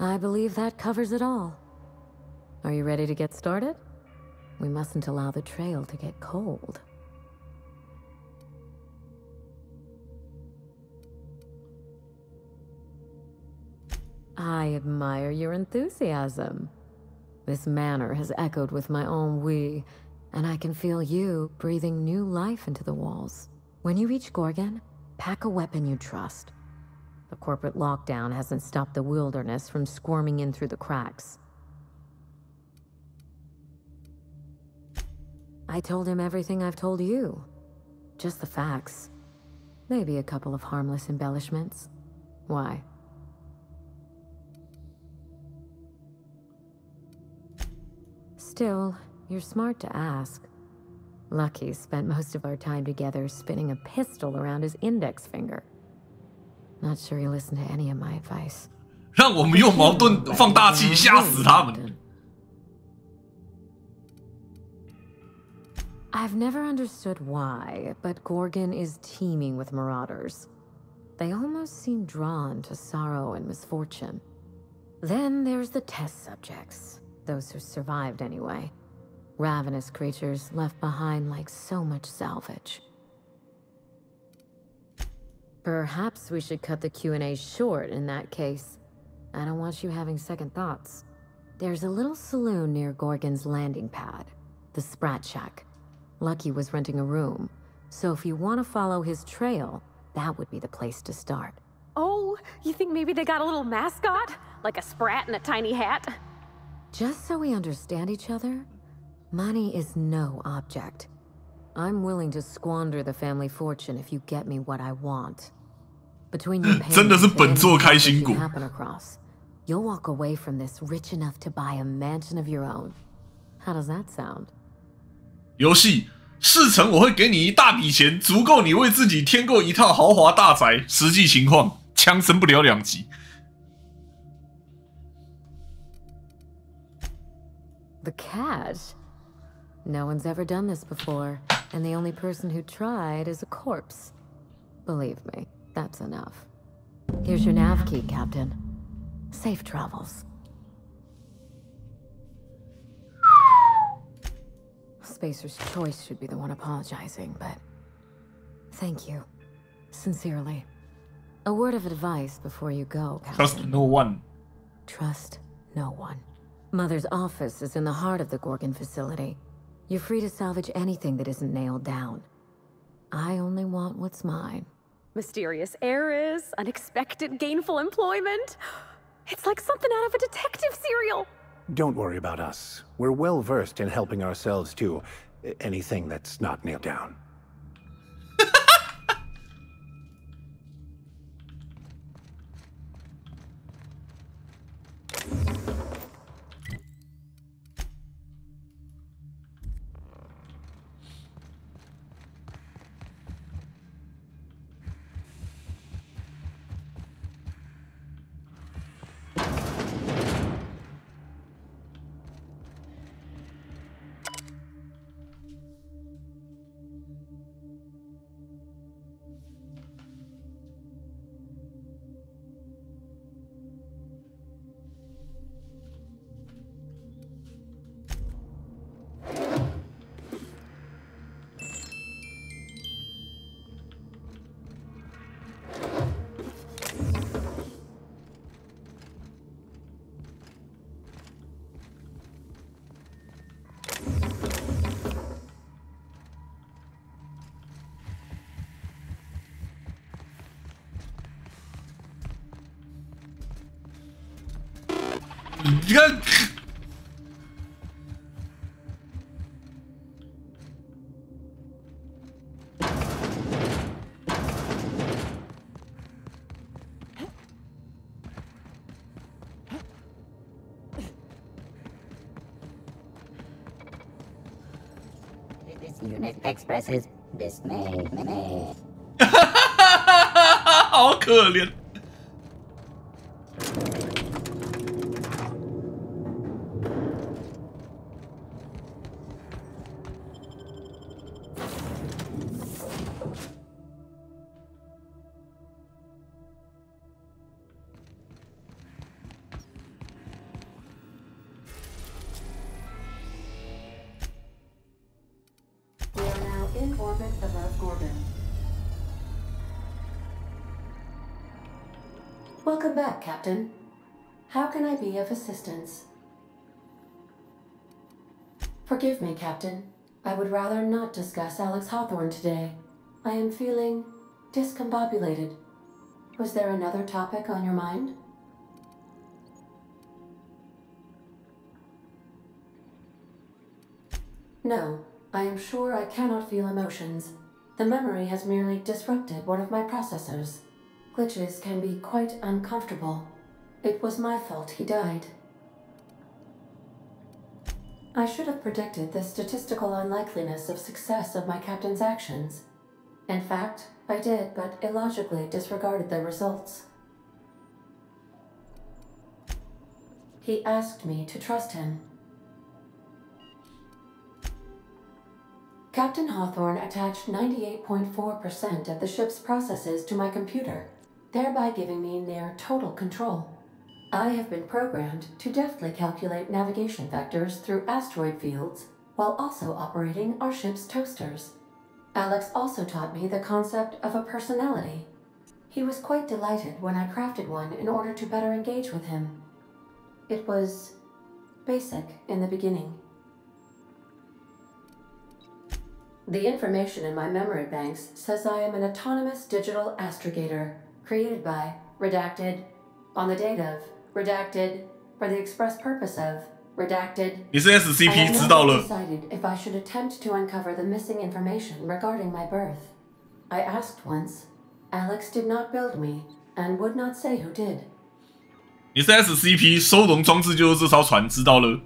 I believe that covers it all. Are you ready to get started? We mustn't allow the trail to get cold. I admire your enthusiasm. This manor has echoed with my ennui, and I can feel you breathing new life into the walls. When you reach Gorgon, pack a weapon you trust. The corporate lockdown hasn't stopped the wilderness from squirming in through the cracks. I told him everything I've told you. Just the facts. Maybe a couple of harmless embellishments. Why? Still, you're smart to ask. Lucky spent most of our time together spinning a pistol around his index finger. Not sure he listened to any of my advice. 让我们用矛盾放大器吓死他们。I've never understood why, but Gorgon is teeming with marauders. They almost seem drawn to sorrow and misfortune. Then there's the test subjects, those who survived anyway. Ravenous creatures left behind like so much salvage. Perhaps we should cut the Q&A short in that case. I don't want you having second thoughts. There's a little saloon near Gorgon's landing pad, the Sprat Shack. Lucky was renting a room, so if you want to follow his trail, that would be the place to start. Oh, you think maybe they got a little mascot? Like a sprat in a tiny hat? Just so we understand each other, money is no object. I'm willing to squander the family fortune if you get me what I want. Between your payments and anything you happen across, you'll walk away from this rich enough to buy a mansion of your own. How does that sound? 游戏事成我会给你一大笔钱，足够你为自己添购一套豪华大宅。实际情况，枪声不了2级。The cash? No one's ever done this before, and the only person who tried is a corpse. Believe me, that's enough. Here's your nav key, Captain. Safe travels. Spacer's choice should be the one apologizing, but thank you. Sincerely. A word of advice before you go, Captain. Trust no one. Trust no one. Mother's office is in the heart of the Gorgon facility. You're free to salvage anything that isn't nailed down. I only want what's mine. Mysterious heiress, unexpected gainful employment. It's like something out of a detective serial. Don't worry about us. We're well versed in helping ourselves to anything that's not nailed down.你看，This unit expresses dismay. 好可怜。We are now in orbit above Gorgon. Welcome back, Captain. How can I be of assistance? Forgive me, Captain. I would rather not discuss Alex Hawthorne today. I am feeling discombobulated. Was there another topic on your mind? No, I am sure I cannot feel emotions. The memory has merely disrupted one of my processors. Glitches can be quite uncomfortable. It was my fault he died. I should have predicted the statistical unlikeliness of success of my captain's actions. In fact, I did, but illogically disregarded the results. He asked me to trust him. Captain Hawthorne attached 98.4% of the ship's processes to my computer, thereby giving me near total control. I have been programmed to deftly calculate navigation vectors through asteroid fields, while also operating our ship's toasters. Alex also taught me the concept of a personality. He was quite delighted when I crafted one in order to better engage with him. It was basic in the beginning. The information in my memory banks says I am an autonomous digital astrogator, created by, redacted, on the date of, redacted, for the express purpose of, redacted. 你是 SCP 知道了。 I decided if I should attempt to uncover the missing information regarding my birth. I asked once. Alex did not build me, and would not say who did. 你是 SCP 收容装置就是这艘船，知道了。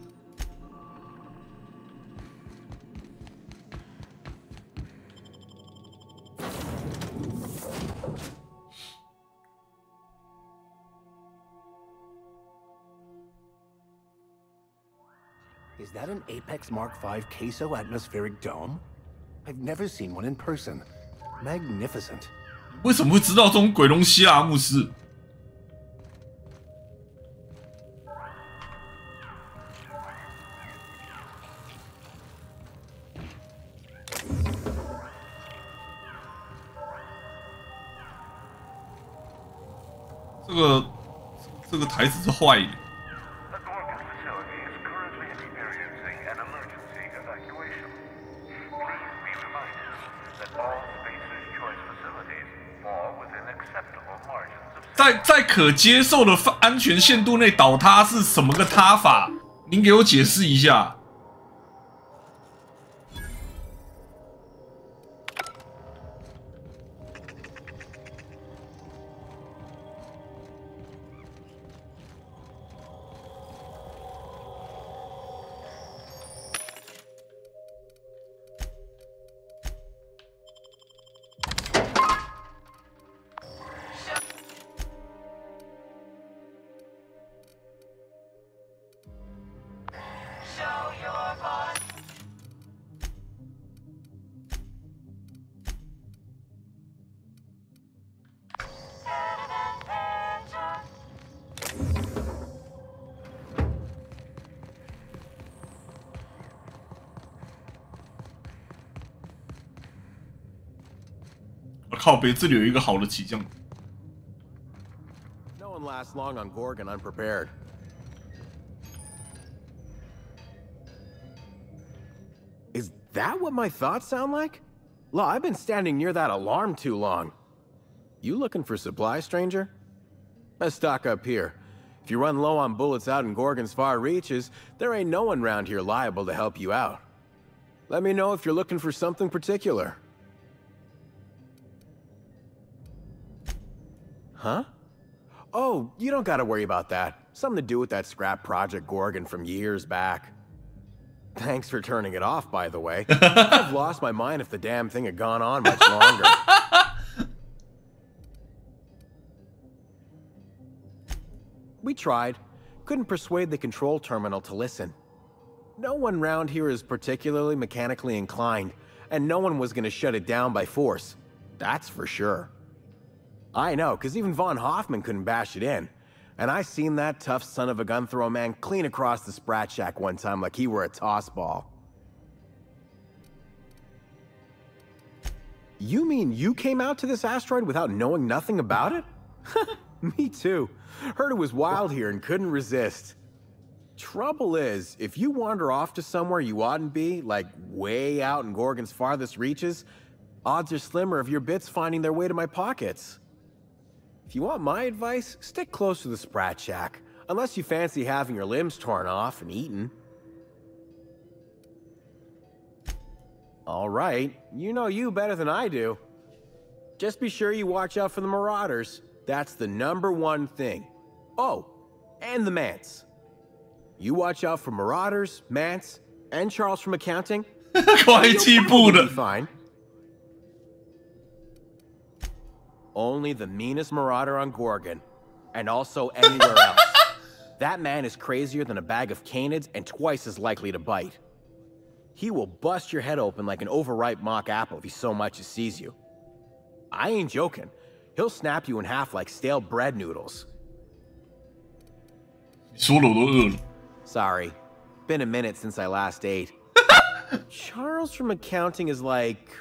Is that an Apex Mark V queso atmospheric dome? I've never seen one in person. Magnificent. 为什么会知道这种鬼东西啊，牧师？这个台词是坏的。在可接受的安全限度内倒塌是什么个塌法？您给我解释一下。靠北，这里有一个好的起降。No one lasts long on Gorgon unprepared. Is that what my thoughts sound like? Law, I've been standing near that alarm too long. You looking for supply, stranger? Let's stock up here. If you run low on bullets out in Gorgon's far reaches, there ain't no one around here liable to help you out. Let me know if you're looking for something particular. Huh? Oh, you don't gotta worry about that. Something to do with that scrap project Gorgon from years back. Thanks for turning it off, by the way. I've lost my mind if the damn thing had gone on much longer. We tried. Couldn't persuade the control terminal to listen. No one round here is particularly mechanically inclined, and no one was gonna shut it down by force. That's for sure. I know, because even Von Hoffman couldn't bash it in. And I seen that tough son of a gun throw man clean across the Sprat Shack one time like he were a toss ball. You mean you came out to this asteroid without knowing nothing about it? Me too. Heard it was wild here and couldn't resist. Trouble is, if you wander off to somewhere you oughtn't be, like way out in Gorgon's farthest reaches, odds are slimmer of your bits finding their way to my pockets. If you want my advice, stick close to the Sprat Shack, unless you fancy having your limbs torn off and eaten. All right, you know you better than I do. Just be sure you watch out for the Marauders. That's the #1 thing. Oh, and the Mance. You watch out for Marauders, Mance, and Charles from accounting. 快进步的。 Fine. Only the meanest marauder on Gorgon, and also anywhere else. That man is crazier than a bag of canids and twice as likely to bite. He will bust your head open like an overripe mock apple if he so much as sees you. I ain't joking. He'll snap you in half like stale bread noodles. 说了我都饿了。 Sorry. Been a minute since I last ate. Charles from accounting is like...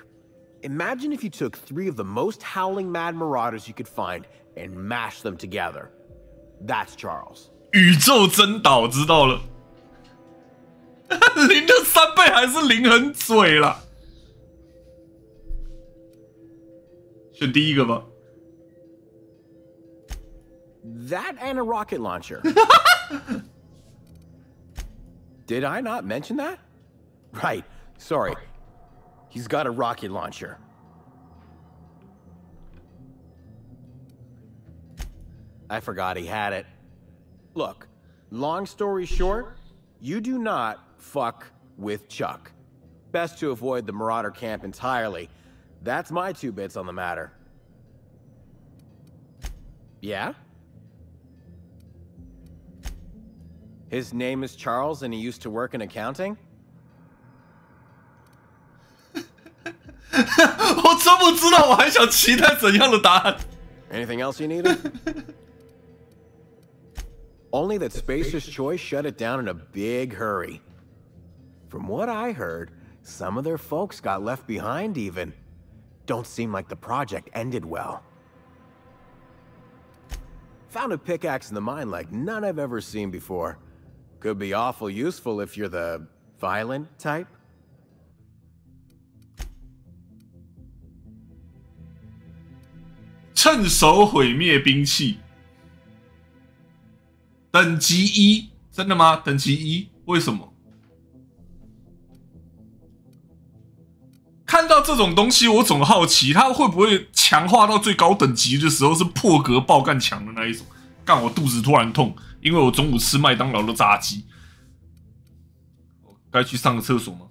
Imagine if you took 3 of the most howling mad marauders you could find and mashed them together. That's Charles. 宇宙真岛知道了。零的3倍还是零很嘴了。选第一个吧。 That and a rocket launcher. Did I not mention that? Right. Sorry. He's got a rocket launcher. I forgot he had it. Look, long story short, you do not fuck with Chuck. Best to avoid the Marauder camp entirely. That's my 2 bits on the matter. Yeah? His name is Charles and he used to work in accounting? 我真不知道，我还想期待怎样的答案。 Anything else you needed? Only that Spacer's Choice shut it down in a big hurry. From what I heard, some of their folks got left behind even. Don't seem like the project ended well. Found a pickaxe in the mine like none I've ever seen before. Could be awful useful if you're the violent type. 趁手毁灭兵器，等级1，真的吗？等级1，为什么？看到这种东西，我总好奇，它会不会强化到最高等级的时候是破格爆干强的那一种？干，我肚子突然痛，因为我中午吃麦当劳的炸鸡。该去上个厕所吗？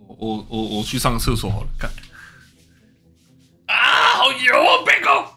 我去上个厕所好了，干。啊，好油啊，贝狗！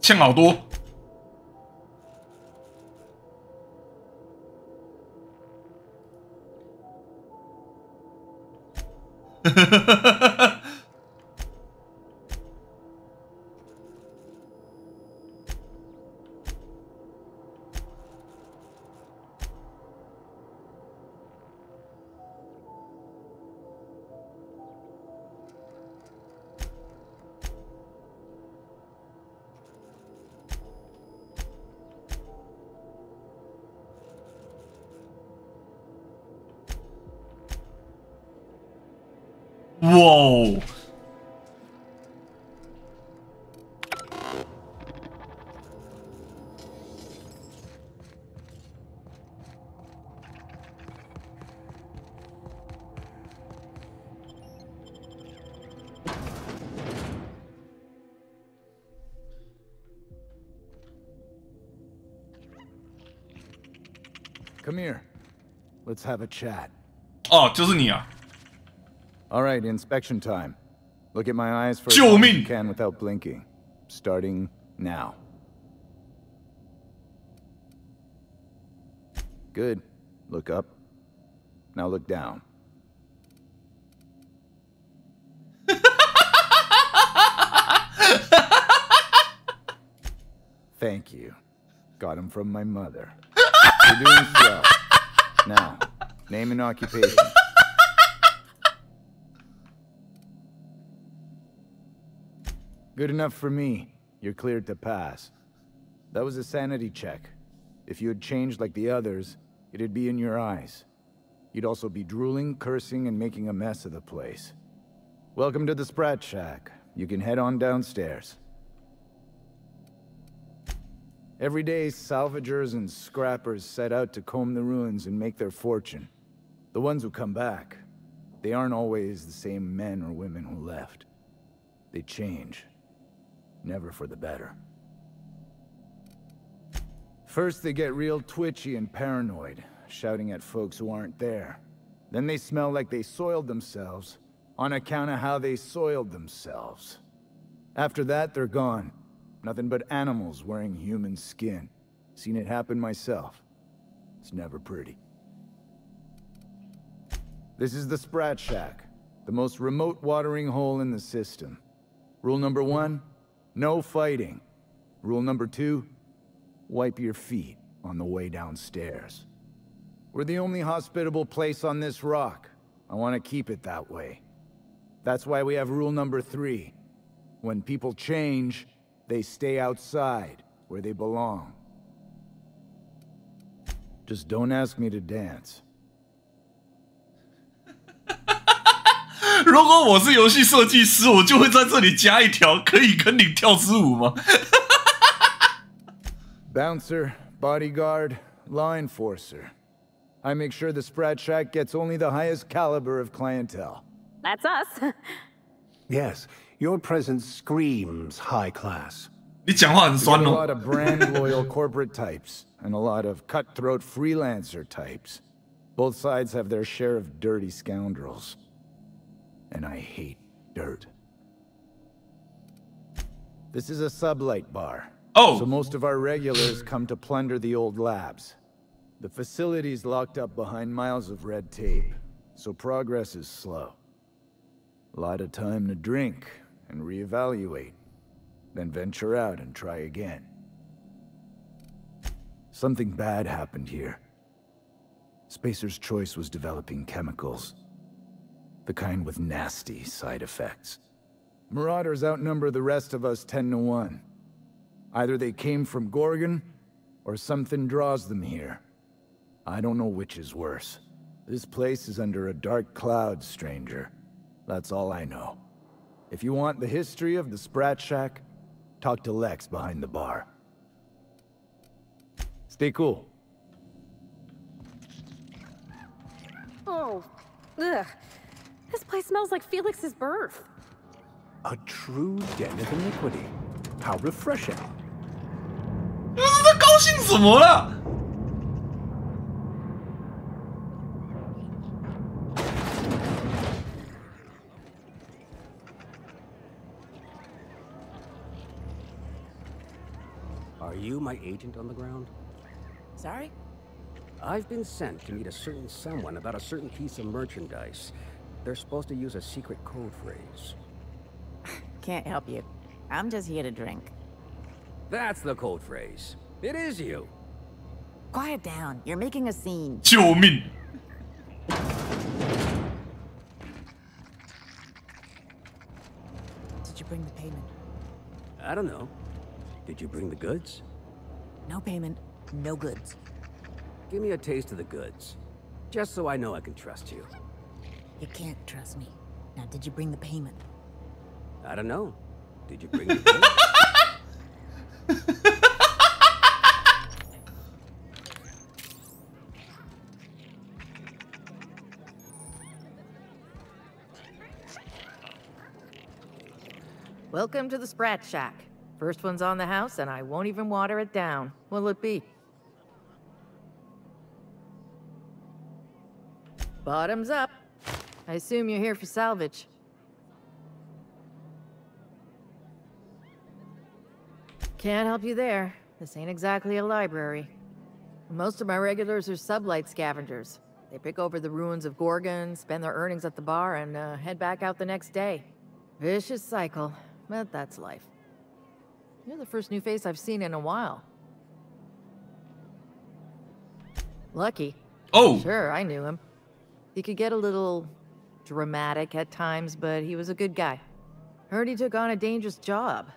欠好多。哇哦！Come here. Let's have a chat. 哦，就是你啊！ All right, inspection time. Look at my eyes for as 救 long as 命！ you can without blinking. Starting now. Good. Look up. Now look down. Thank you. Got him from my mother. You're doing swell. Now, name and occupation. Good enough for me. You're cleared to pass. That was a sanity check. If you had changed like the others, it'd be in your eyes. You'd also be drooling, cursing, and making a mess of the place. Welcome to the Sprat Shack. You can head on downstairs. Every day, salvagers and scrappers set out to comb the ruins and make their fortune. The ones who come back, they aren't always the same men or women who left. They change. Never for the better. First, they get real twitchy and paranoid, shouting at folks who aren't there. Then they smell like they soiled themselves, on account of how they soiled themselves. After that, they're gone. Nothing but animals wearing human skin. Seen it happen myself. It's never pretty. This is the Sprat Shack, the most remote watering hole in the system. Rule number 1, no fighting. Rule number 2, wipe your feet on the way downstairs. We're the only hospitable place on this rock. I want to keep it that way. That's why we have rule number 3. When people change, they stay outside, where they belong. Just don't ask me to dance. 如果我是游戏设计师，我就会在这里加一条可以跟你跳支舞吗？ Bouncer, bodyguard, law enforcer. I make sure the Sprat Shack gets only the highest caliber of clientele. That's us. Yes, your presence screams high class. 你讲话很酸 We 哦。 got a lot of brand loyal corporate types and a lot of cutthroat freelancer types. Both sides have their share of dirty scoundrels. And I hate dirt. This is a sublight bar. Oh. So most of our regulars come to plunder the old labs. The facility's locked up behind miles of red tape, so progress is slow. A lot of time to drink and reevaluate, then venture out and try again. Something bad happened here. Spacer's Choice was developing chemicals. The kind with nasty side effects. Marauders outnumber the rest of us 10 to 1. Either they came from Gorgon, or something draws them here. I don't know which is worse. This place is under a dark cloud, stranger. That's all I know. If you want the history of the Sprat Shack, talk to Lex behind the bar. Stay cool. Oh, ugh. This place smells like Felix's birth. A true den of iniquity. How refreshing. 这是在高兴什么啦？ Are you my agent on the ground? Sorry? I've been sent to meet a certain someone about a certain piece of merchandise. They're supposed to use a secret code phrase. Can't help you. I'm just here to drink. That's the code phrase. It is you. Quiet down. You're making a scene. 救命！ Did you bring the payment? I don't know. Did you bring the goods? No payment, no goods. Give me a taste of the goods. Just so I know I can trust you. You can't trust me. Now, did you bring the payment? I don't know. Did you bring the goods? Welcome to the Sprat Shack. First one's on the house, and I won't even water it down. What'll it be? Bottoms up. I assume you're here for salvage. Can't help you there. This ain't exactly a library. Most of my regulars are sublight scavengers. They pick over the ruins of Gorgon, spend their earnings at the bar, and head back out the next day. Vicious cycle, but that's life. You're the first new face I've seen in a while. Lucky. Oh! Sure, I knew him. He could get a little dramatic at times, but he was a good guy. Heard he took on a dangerous job.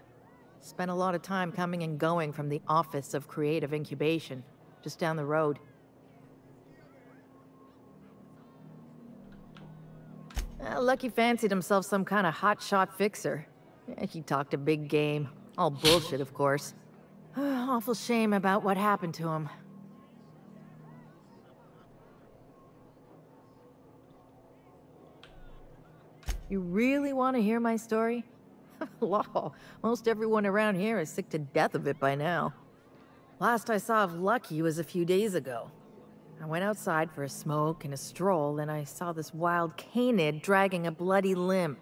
Spent a lot of time coming and going from the Office of Creative Incubation, just down the road. Lucky fancied himself some kind of hotshot fixer. He talked a big game. All bullshit, of course. Awful shame about what happened to him. You really want to hear my story? Law, most everyone around here is sick to death of it by now. Last I saw of Lucky was a few days ago. I went outside for a smoke and a stroll, and I saw this wild canid dragging a bloody limb.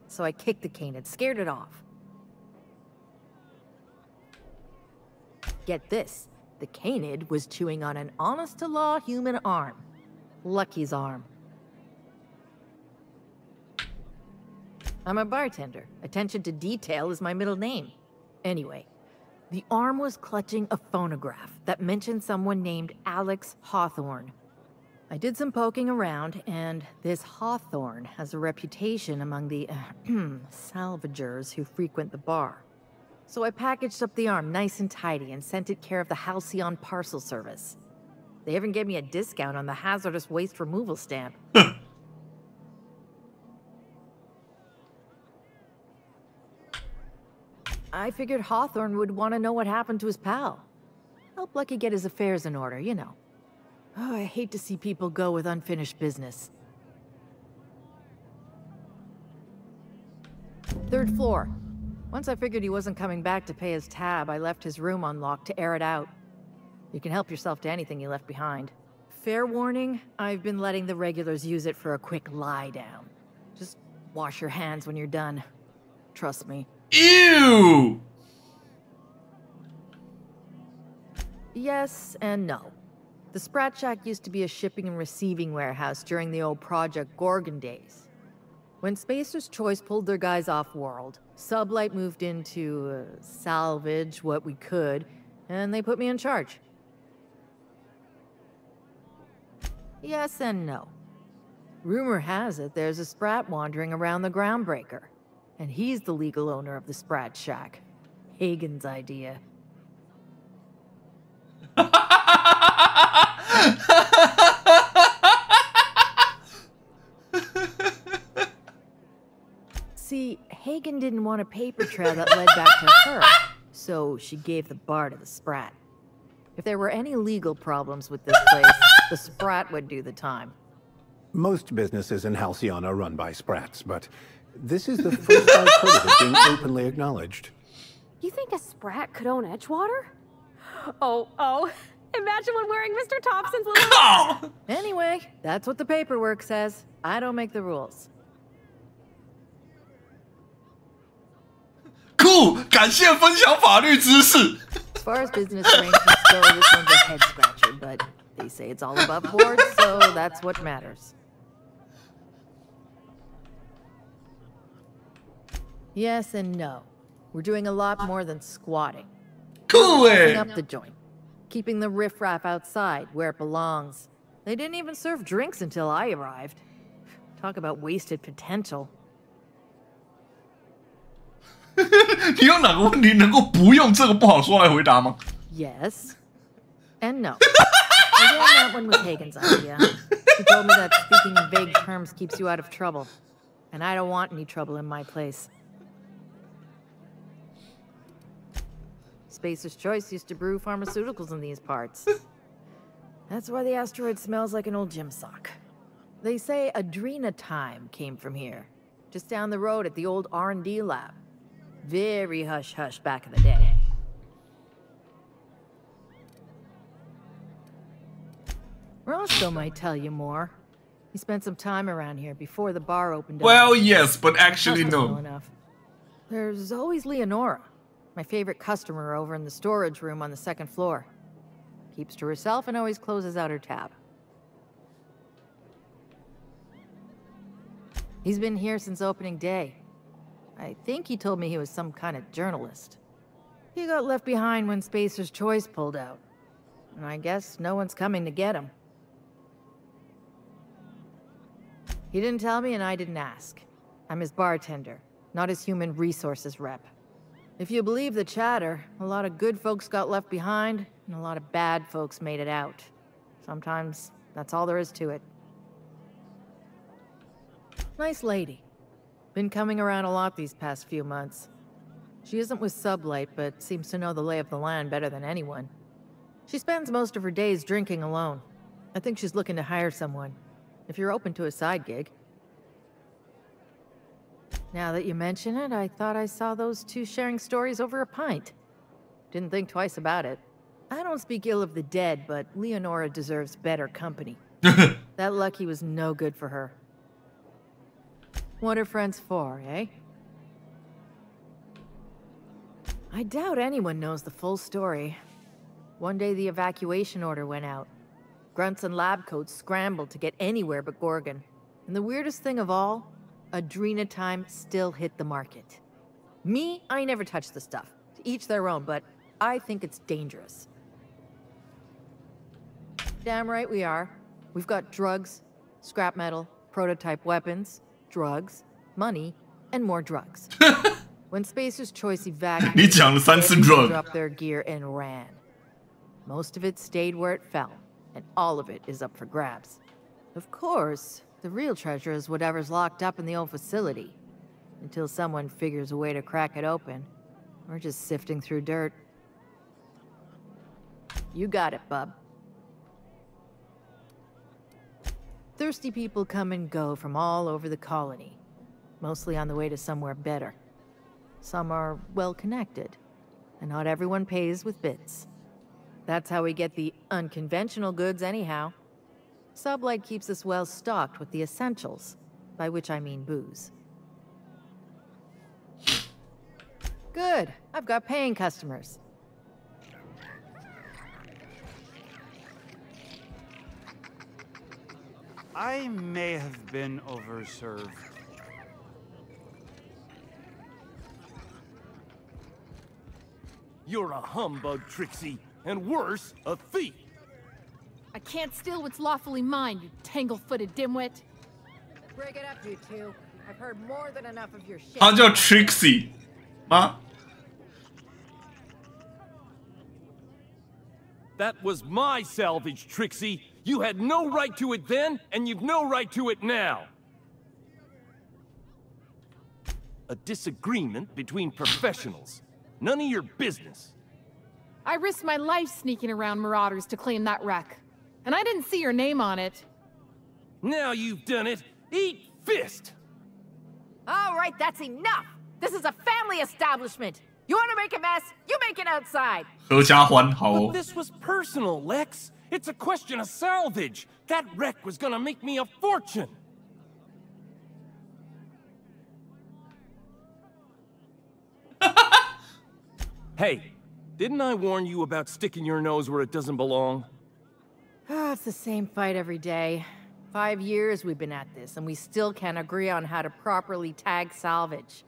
So I kicked the canid, scared it off. Get this, the canid was chewing on an honest-to-law human arm. Lucky's arm. I'm a bartender. Attention to detail is my middle name. Anyway, the arm was clutching a phonograph that mentioned someone named Alex Hawthorne. I did some poking around, and this Hawthorne has a reputation among the salvagers who frequent the bar. So I packaged up the arm nice and tidy and sent it care of the Halcyon Parcel Service. They even gave me a discount on the hazardous waste removal stamp. I figured Hawthorne would want to know what happened to his pal. Help Lucky get his affairs in order, you know. Oh, I hate to see people go with unfinished business. 3rd floor. Once I figured he wasn't coming back to pay his tab, I left his room unlocked to air it out. You can help yourself to anything you left behind. Fair warning, I've been letting the regulars use it for a quick lie down. Just wash your hands when you're done. Trust me. Ew! Yes and no. The Sprat Shack used to be a shipping and receiving warehouse during the old Project Gorgon days. When Spacer's Choice pulled their guys off-world, Sublight moved in to salvage what we could, and they put me in charge. Yes and no. Rumor has it there's a Sprat wandering around the Groundbreaker, and he's the legal owner of the Sprat Shack. Hagen's idea. See, Hagen didn't want a paper trail that led back to her, so she gave the bar to the Sprat. If there were any legal problems with this place, the Sprat would do the time. Most businesses in Halcyon are run by Sprats, but this is the first I've heard of it being openly acknowledged. You think a Sprat could own Edgewater? Oh. Imagine one wearing Mr. Thompson's little... Anyway, that's what the paperwork says. I don't make the rules. Cool! 感谢分享法律知识。 As far as business arrangements go, this one's a head scratcher, but they say it's all above board, so that's what matters. Yes and no. We're doing a lot more than squatting. Cool, Cleaning up the joint. Keeping the riffraff outside, where it belongs. They didn't even serve drinks until I arrived. Talk about wasted potential. 你有哪个问题能够不用这个不好说来回答吗？ Yes. And no. Again, that one was Hagen's idea. He told me that speaking in vague terms keeps you out of trouble. And I don't want any trouble in my place. Spacer's Choice used to brew pharmaceuticals in these parts. That's why the asteroid smells like an old gym sock. They say Adrenatime came from here, just down the road at the old R&D lab. Very hush-hush back in the day. Roscoe might tell you more. He spent some time around here before the bar opened up. Well, yes, but actually no. Enough. There's always Leonora, my favorite customer over in the storage room on the 2nd floor. Keeps to herself and always closes out her tab. He's been here since opening day. I think he told me he was some kind of journalist. He got left behind when Spacer's Choice pulled out. And I guess no one's coming to get him. He didn't tell me and I didn't ask. I'm his bartender, not his human resources rep. If you believe the chatter, a lot of good folks got left behind, and a lot of bad folks made it out. Sometimes that's all there is to it. Nice lady. Been coming around a lot these past few months. She isn't with Sublight, but seems to know the lay of the land better than anyone. She spends most of her days drinking alone. I think she's looking to hire someone. If you're open to a side gig. Now that you mention it, I thought I saw those two sharing stories over a pint. Didn't think twice about it. I don't speak ill of the dead, but Leonora deserves better company. That Lucky was no good for her. What are friends for, eh? I doubt anyone knows the full story. One day the evacuation order went out. Grunts and lab coats scrambled to get anywhere but Gorgon. And the weirdest thing of all, Adrenatime still hit the market. Me, I never touched the stuff. To each their own, but I think it's dangerous. Damn right we are. We've got drugs, scrap metal, prototype weapons, drugs, money, and more drugs. When Spacer's Choice evacuated, they dropped their gear and ran. Most of it stayed where it fell, and all of it is up for grabs. Of course, the real treasure is whatever's locked up in the old facility, until someone figures a way to crack it open. We're just sifting through dirt. You got it, bub. Thirsty people come and go from all over the colony, mostly on the way to somewhere better. Some are well-connected, and not everyone pays with bits. That's how we get the unconventional goods anyhow. Sublight keeps us well-stocked with the essentials, by which I mean booze. Good. I've got paying customers. I may have been overserved. You're a humbug, Trixie, and worse, a thief. I can't steal what's lawfully mine, you tangle-footed dimwit. Break it up, you two. I've heard more than enough of your shit. 他叫 Trixie 吗？ That was my salvage, Trixie. You had no right to it then, and you've no right to it now. A disagreement between professionals. None of your business. I risked my life sneaking around Marauders to claim that wreck. And I didn't see your name on it. Now you've done it. Eat fist! All right, that's enough! This is a family establishment! You want to make a mess? You make it outside! 合家欢，好 But 哦。 this was personal, Lex. It's a question of salvage. That wreck was gonna make me a fortune. Hey, didn't I warn you about sticking your nose where it doesn't belong? Ah, it's the same fight every day. 5 years we've been at this, and we still can't agree on how to properly tag salvage.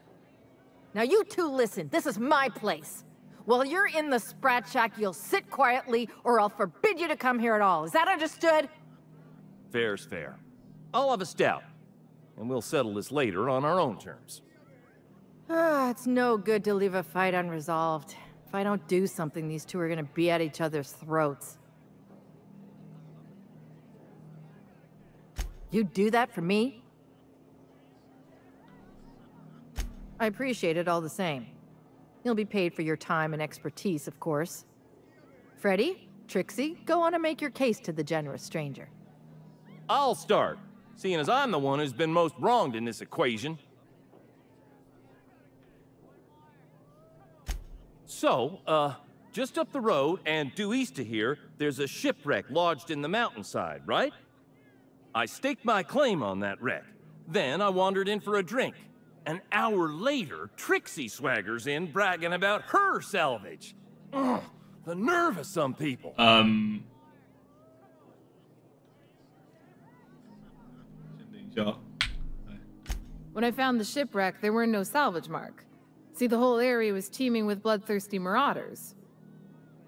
Now you two listen, this is my place. While you're in the Sprat Shack, you'll sit quietly, or I'll forbid you to come here at all. Is that understood? Fair's fair. I'll have a stout, and we'll settle this later on our own terms. Ah, it's no good to leave a fight unresolved. If I don't do something, these two are gonna be at each other's throats. You'd do that for me? I appreciate it all the same. You'll be paid for your time and expertise, of course. Freddy, Trixie, go on and make your case to the generous stranger. I'll start, seeing as I'm the one who's been most wronged in this equation. So, just up the road and due east of here, there's a shipwreck lodged in the mountainside, right? I staked my claim on that wreck. Then I wandered in for a drink. An hour later, Trixie swaggers in bragging about her salvage. Ugh, the nerve of some people. When I found the shipwreck, there were no salvage mark. See, the whole area was teeming with bloodthirsty marauders.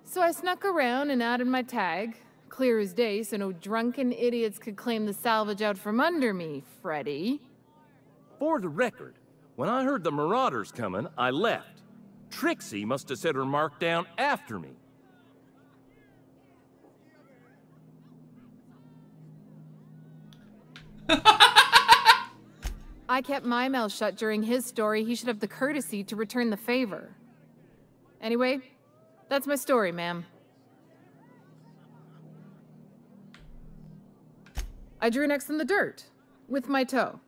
So I snuck around and added my tag, clear as day so no drunken idiots could claim the salvage out from under me, Freddy. For the record, when I heard the marauders coming, I left. Trixie must have set her mark down after me. I kept my mouth shut during his story. He should have the courtesy to return the favor. Anyway, that's my story, ma'am. I drew next in the dirt, with my toe.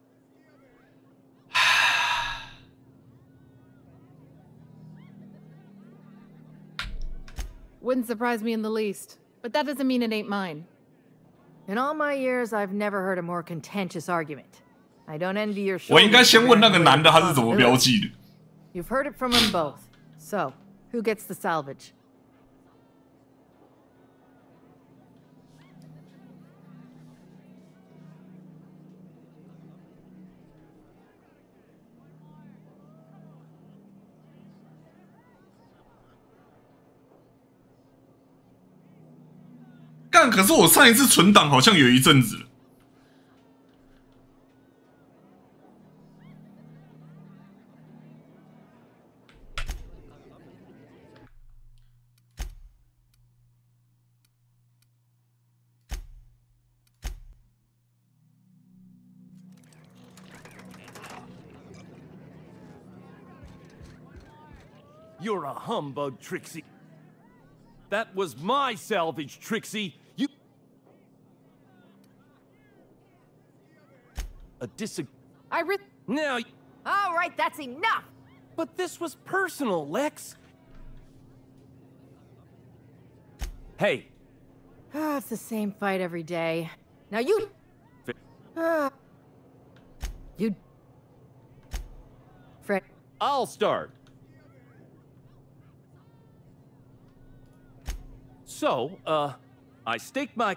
Wouldn't surprise me in the least, but that doesn't mean it ain't mine. In all my years, I've never heard a more contentious argument. I don't envy your 我应该先问那个男的他是怎么标记的。 You've heard it from them both. So, who gets the salvage? "干，可是我上一次存档好像有一阵子了。You're a humbug, Trixie. That was my salvage, Trixie. You... Now... All right, that's enough! But this was personal, Lex. Hey. It's the same fight every day. Now you... You... Fred... I'll start. So, I staked my...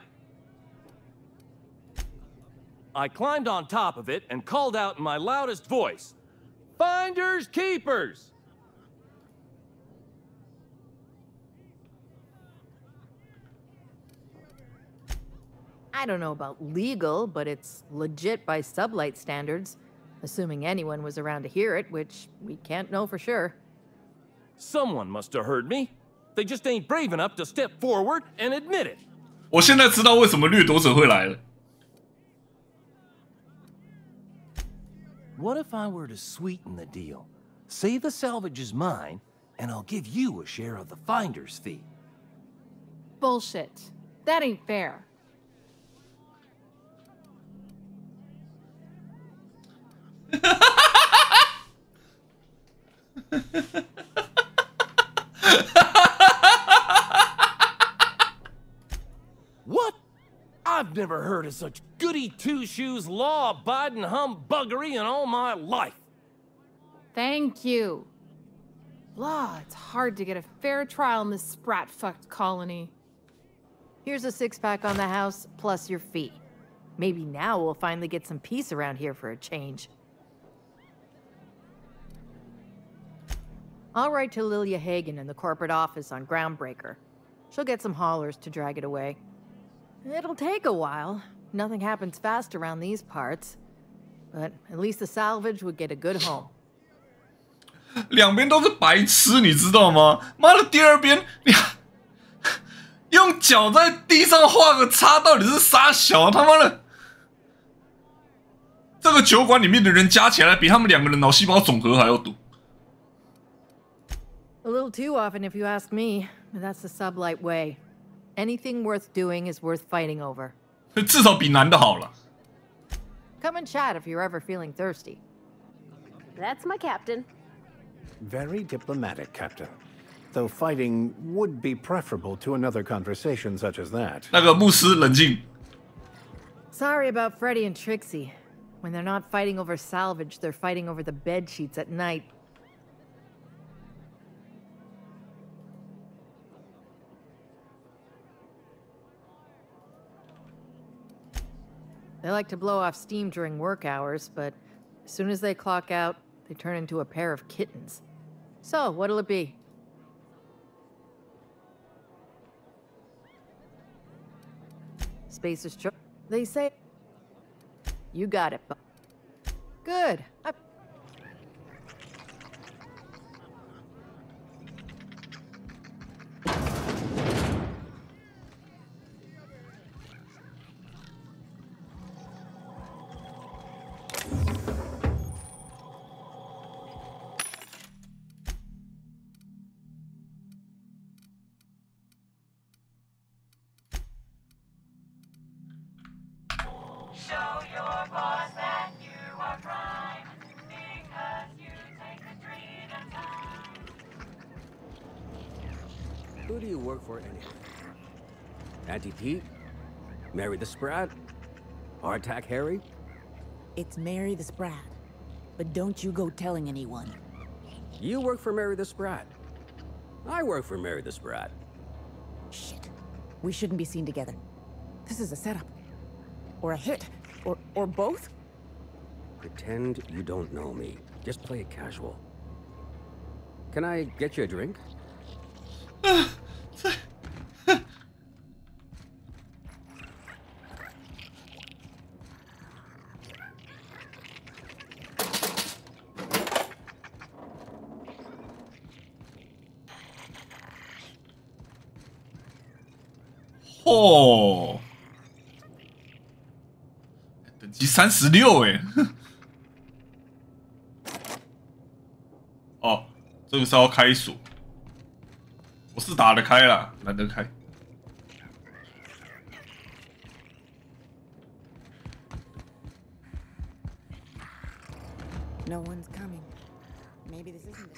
I climbed on top of it and called out in my loudest voice, "Finders keepers!" I don't know about legal, but it's legit by sublight standards. Assuming anyone was around to hear it, which we can't know for sure. Someone must have heard me. They just ain't brave enough to step forward and admit it. 我现在知道为什么掠夺者会来了。What if I were to sweeten the deal? Say the salvage is mine, and I'll give you a share of the finder's fee. Bullshit. That ain't fair. What? I've never heard of such goody two-shoes, law-abiding humbuggery in all my life. Thank you. Law, it's hard to get a fair trial in this sprat-fucked colony. Here's a six-pack on the house, plus your fee. Maybe now we'll finally get some peace around here for a change. I'll write to Lilia Hagen in the corporate office on Groundbreaker. She'll get some haulers to drag it away. It'll take a while. Nothing happens fast around these parts. But at least the salvage would get a good home. 两边都是白痴，你知道吗？妈的，第二边你用脚在地上画个叉，到底是啥小？他妈的！这个酒馆里面的人加起来比他们两个人脑细胞总和还要多。A little too often, if you ask me. But that's the sublight way. Anything worth doing is worth fighting over. 至少比男的好了。Come and chat if you're ever feeling thirsty. That's my captain. Very diplomatic, Captain. Though fighting would be preferable to another conversation such as that. 那个牧师冷静。Sorry about Freddy and Trixie. When they're not fighting over salvage, they're fighting over the bed sheets at night. They like to blow off steam during work hours, but as soon as they clock out, they turn into a pair of kittens. So, what'll it be? Spacer's choice. They say... You got it, Good. Who do you work for anyway? Auntie Pete? Mary the Sprat? Hardtack Harry? It's Mary the Sprat. But don't you go telling anyone. You work for Mary the Sprat. I work for Mary the Sprat. Shit. We shouldn't be seen together. This is a setup. Or a hit. Or both? Pretend you don't know me. Just play it casual. Can I get you a drink?哦，等级36哎，哦，这个是要开锁。我是打得开啦，懒得开。No one's coming. Maybe this isn't it.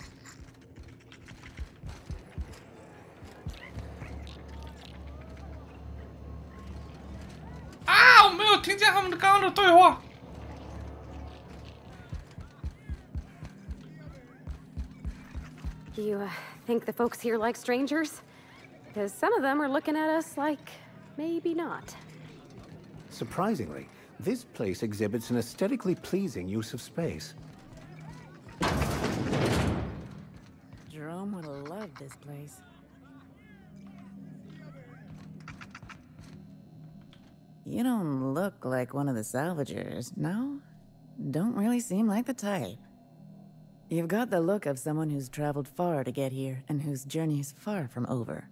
啊！我没有听见他们刚刚的对话。You think the folks here like strangers? Because some of them are looking at us like maybe not. Surprisingly, this place exhibits an aesthetically pleasing use of space. Jerome would have loved this place. You don't look like one of the salvagers, no? Don't really seem like the type. You've got the look of someone who's traveled far to get here and whose journey is far from over.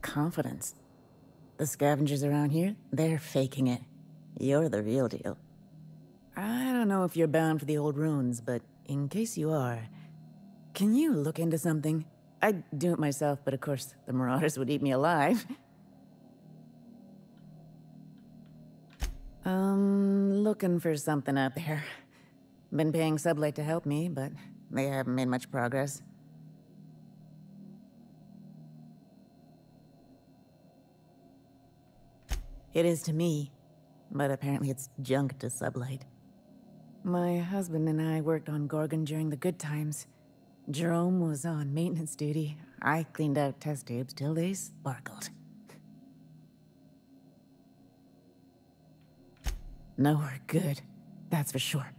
Confidence. The scavengers around here, they're faking it. You're the real deal. I don't know if you're bound for the old ruins, but in case you are, can you look into something? I'd do it myself, but of course, the Marauders would eat me alive. Looking for something out there. Been paying Sublight to help me, but they haven't made much progress. It is to me, but apparently it's junk to Sublight. My husband and I worked on Gorgon during the good times. Jerome was on maintenance duty. I cleaned out test tubes till they sparkled. Nowhere good, that's for sure.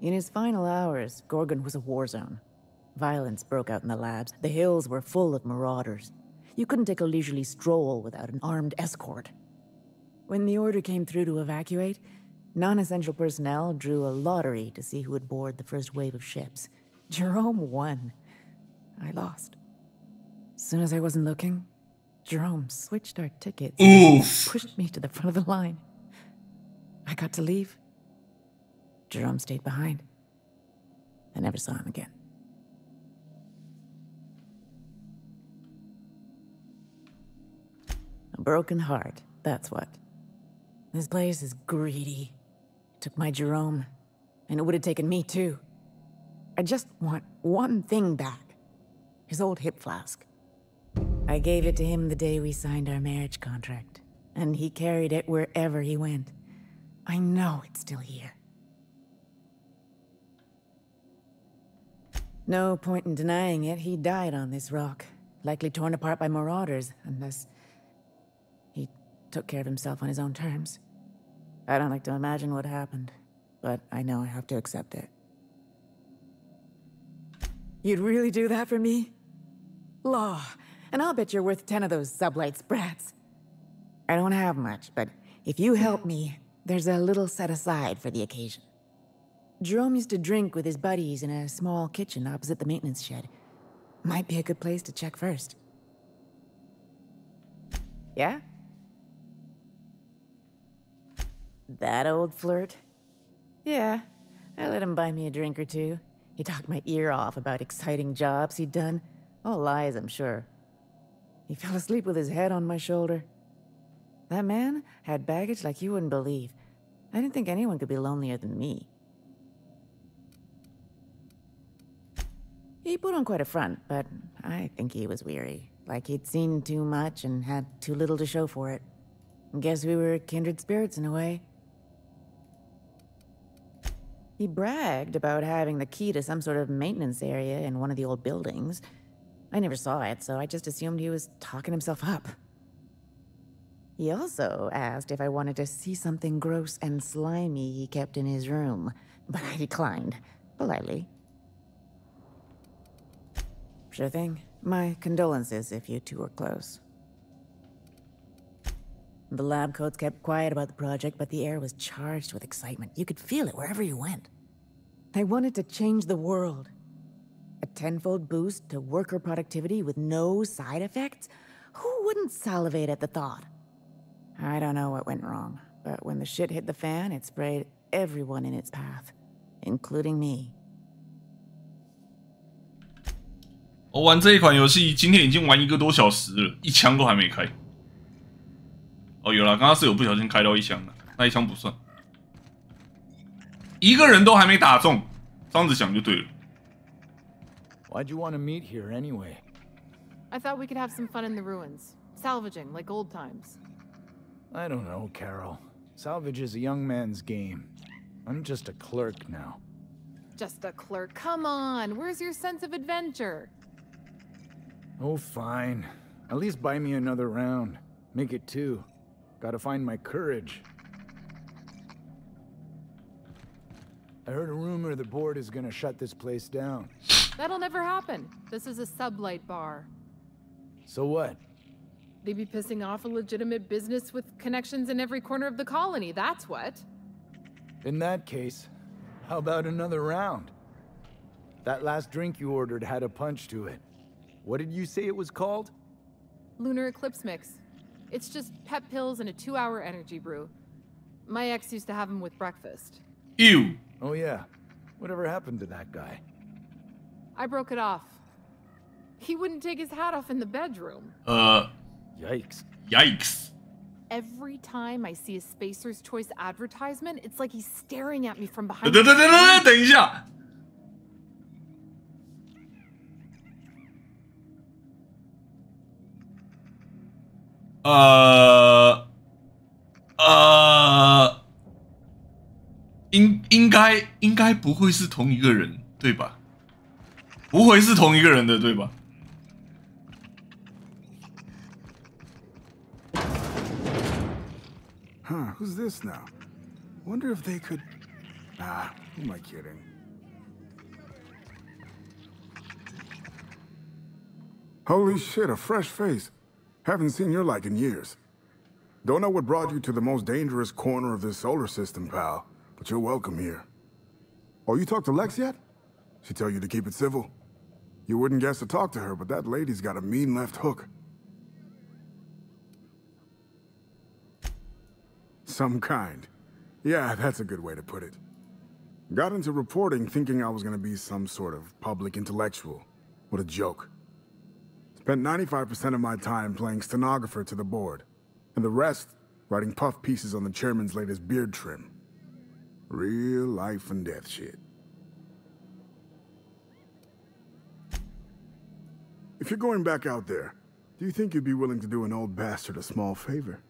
In his final hours, Gorgon was a war zone. Violence broke out in the labs. The hills were full of marauders. You couldn't take a leisurely stroll without an armed escort. When the order came through to evacuate, non-essential personnel drew a lottery to see who would board the first wave of ships. Jerome won. I lost. As soon as I wasn't looking, Jerome switched our tickets and pushed me to the front of the line. I got to leave. Jerome stayed behind. I never saw him again. A broken heart, that's what. This place is greedy. It took my Jerome, and it would have taken me too. I just want one thing back. His old hip flask. I gave it to him the day we signed our marriage contract, and he carried it wherever he went. I know it's still here. No point in denying it, he died on this rock. Likely torn apart by marauders, unless he took care of himself on his own terms. I don't like to imagine what happened, but I know I have to accept it. You'd really do that for me? Law, and I'll bet you're worth 10 of those Sublight sprats. I don't have much, but if you help me, there's a little set aside for the occasion. Jerome used to drink with his buddies in a small kitchen opposite the maintenance shed. Might be a good place to check first. Yeah? That old flirt? Yeah, I let him buy me a drink or two. He talked my ear off about exciting jobs he'd done. All lies, I'm sure. He fell asleep with his head on my shoulder. That man had baggage like you wouldn't believe. I didn't think anyone could be lonelier than me. He put on quite a front, but I think he was weary. Like he'd seen too much and had too little to show for it. Guess we were kindred spirits in a way. He bragged about having the key to some sort of maintenance area in one of the old buildings. I never saw it, so I just assumed he was talking himself up. He also asked if I wanted to see something gross and slimy he kept in his room, but I declined, politely. Sure thing. My condolences if you two were close. The lab coats kept quiet about the project, but the air was charged with excitement. You could feel it wherever you went. They wanted to change the world. A tenfold boost to worker productivity with no side effects? Who wouldn't salivate at the thought? I don't know what went wrong, but when the shit hit the fan, it sprayed everyone in its path, including me. 我玩这一款游戏，今天已经玩1个多小时了，一枪都还没开。哦，有了，刚刚是有不小心开到1枪了，那1枪不算。1个人都还没打中，这样子想就对了。Why'd you want to meet here anyway? I thought we could have some fun in the ruins. Salvaging, like old times. I don't know, Carol. Salvage is a young man's game. I'm just a clerk now. Just a clerk. Come on, where's your sense of adventure? Oh, fine. At least buy me another round. Make it 2. Gotta find my courage. I heard a rumor the board is gonna shut this place down. That'll never happen. This is a sublight bar. So what? They'd be pissing off a legitimate business with connections in every corner of the colony, that's what. In that case, how about another round? That last drink you ordered had a punch to it. What did you say it was called? Lunar Eclipse Mix. It's just pep pills and a 2-hour energy brew. My ex used to have them with breakfast. Ew. Oh yeah. Whatever happened to that guy? I broke it off. He wouldn't take his hat off in the bedroom. Yikes. Yikes. Every time I see a Spacer's Choice advertisement, it's like he's staring at me from behind. 等一下。应该不会是同一个人，对吧？不会是同一个人的，对吧？ Huh, who's this now? Wonder if they could... Ah, who am I kidding? Holy shit, a fresh face. Haven't seen your like in years. Don't know what brought you to the most dangerous corner of this solar system, pal, but you're welcome here. Oh, you talked to Lex yet? She tell you to keep it civil? You wouldn't guess to talk to her, but that lady's got a mean left hook. Some kind. Yeah, that's a good way to put it. Got into reporting thinking I was gonna be some sort of public intellectual. What a joke. Spent 95% of my time playing stenographer to the board, and the rest writing puff pieces on the chairman's latest beard trim. Real life and death shit. If you're going back out there, do you think you'd be willing to do an old bastard a small favor?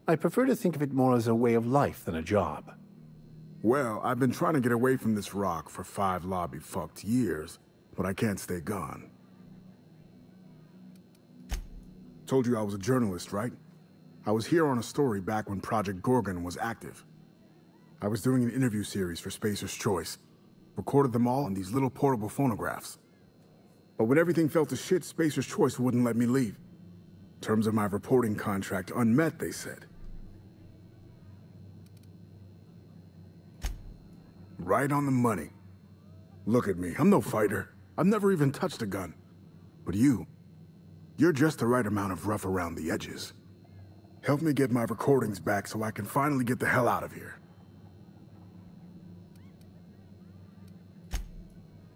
I prefer to think of it more as a way of life than a job. Well, I've been trying to get away from this rock for 5 lobby-fucked years, but I can't stay gone. Told you I was a journalist, right? I was here on a story back when Project Gorgon was active. I was doing an interview series for Spacer's Choice. Recorded them all on these little portable phonographs. But when everything fell to shit, Spacer's Choice wouldn't let me leave. Terms of my reporting contract unmet, they said. Right on the money. Look at me, I'm no fighter. I've never even touched a gun. But you're just the right amount of rough around the edges. Help me get my recordings back so I can finally get the hell out of here.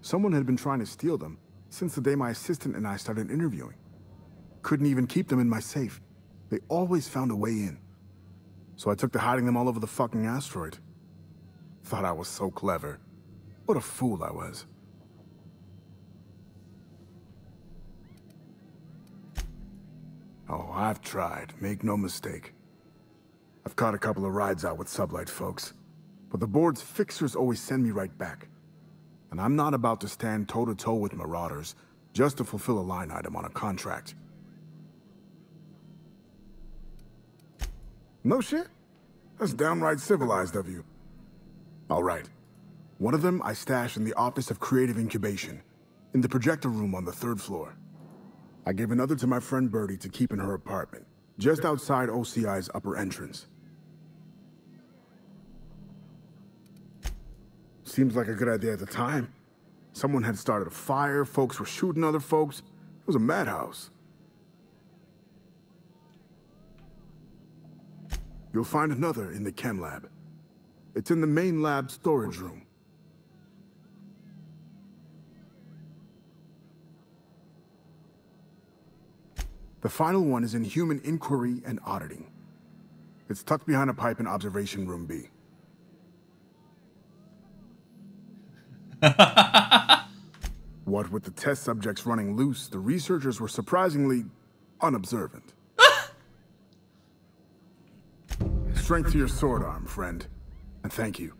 Someone had been trying to steal them since the day my assistant and I started interviewing. Couldn't even keep them in my safe. They always found a way in. So I took to hiding them all over the fucking asteroid. Thought I was so clever. What a fool I was. Oh, I've tried, make no mistake. I've caught a couple of rides out with sublight folks. But the board's fixers always send me right back. And I'm not about to stand toe-to-toe with marauders just to fulfill a line item on a contract. No shit? That's downright civilized of you. All right. One of them I stashed in the Office of Creative Incubation, in the projector room on the 3rd floor. I gave another to my friend Birdie to keep in her apartment, just outside OCI's upper entrance. Seems like a good idea at the time. Someone had started a fire, folks were shooting other folks. It was a madhouse. You'll find another in the chem lab. It's in the main lab storage room, The final one is in Human Inquiry and Auditing. It's tucked behind a pipe in Observation Room B. What with the test subjects running loose, the researchers were surprisingly unobservant. Strength to your sword arm, friend. And thank you.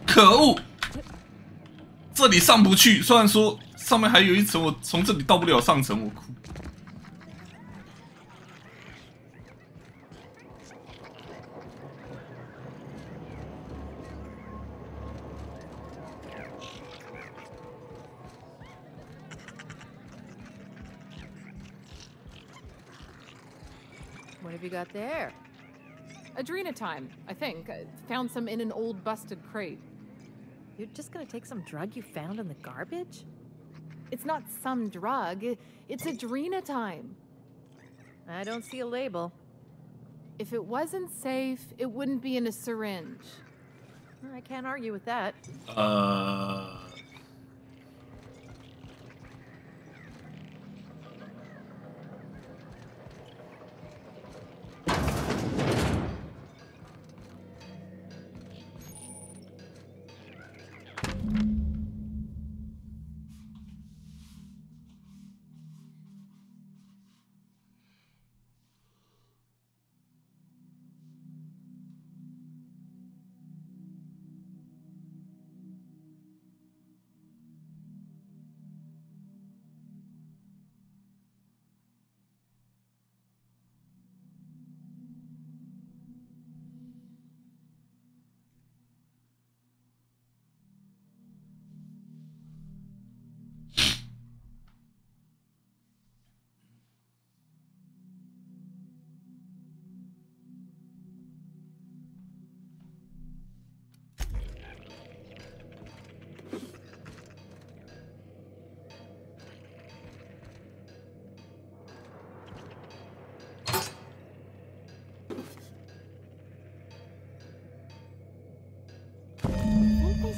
可恶！这里上不去，虽然说上面还有一层，我从这里到不了上层，我哭。What have you got there? Adrenatime, I think. Found some in an old busted crate. You're just gonna take some drug you found in the garbage? It's not some drug. It's adrenatime. I don't see a label. If it wasn't safe, it wouldn't be in a syringe. I can't argue with that.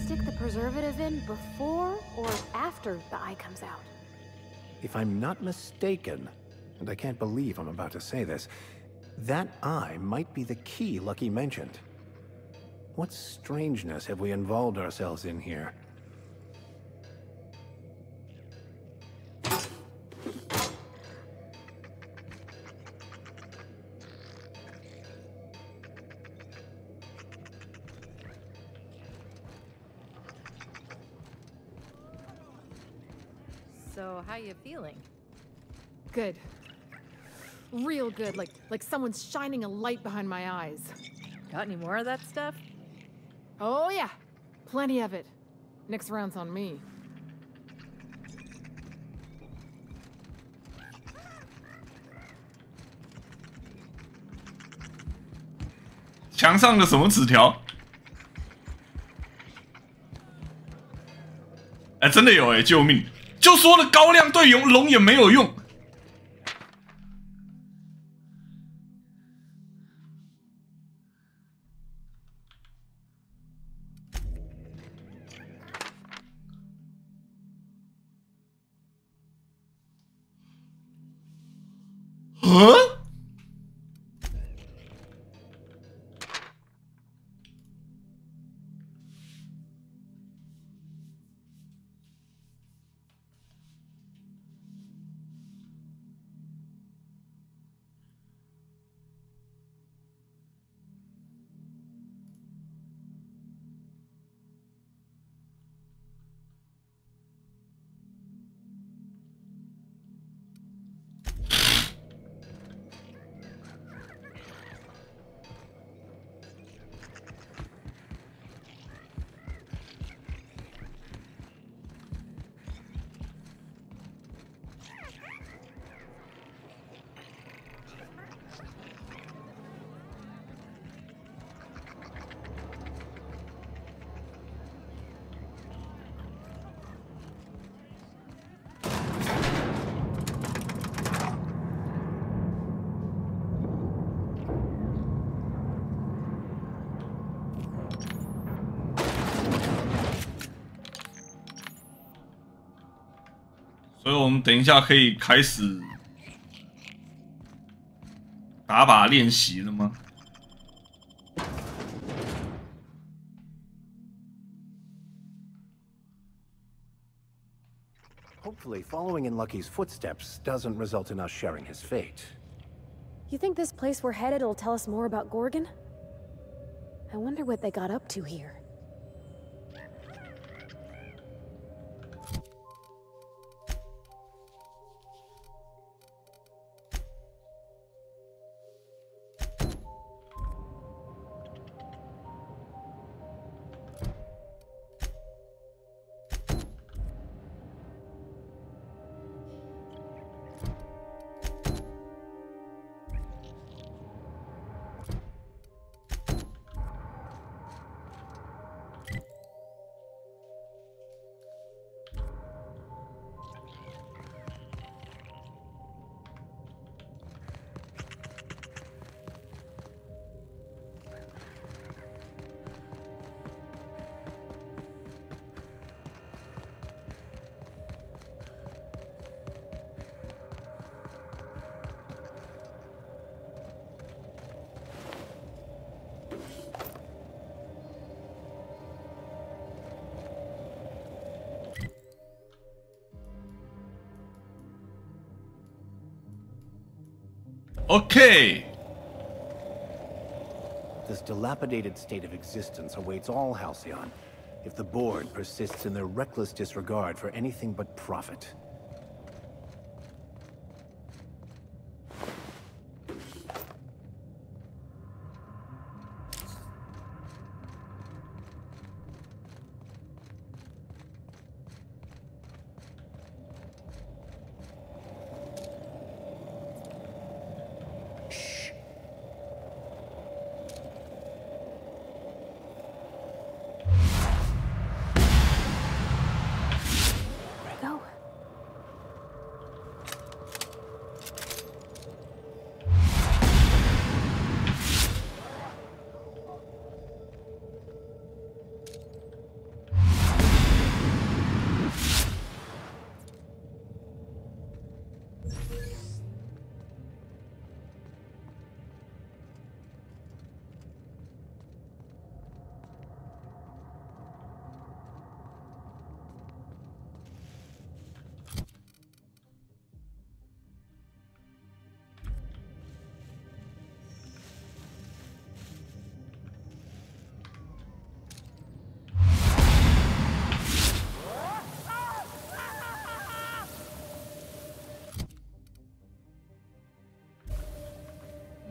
Stick the preservative in before or after the eye comes out? If I'm not mistaken, and I can't believe I'm about to say this, that eye might be the key Lucky mentioned. What strangeness have we involved ourselves in here? So, how you feeling? Good. Real good, like someone's shining a light behind my eyes. Got any more of that stuff? Oh yeah, plenty of it. Next round's on me. 墙上的什么纸条？哎，真的有哎！救命！就说了高亮对龙眼没有用。所以我们等一下可以开始打靶练习了吗？ Hopefully, following in Lucky's footsteps doesn't result in us sharing his fate. You think this place we're headed will tell us more about Gorgon? I wonder what they got up to here. Okay. This dilapidated state of existence awaits all Halcyon if the board persists in their reckless disregard for anything but profit.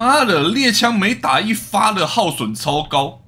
妈的，猎枪每打一发的耗损超高。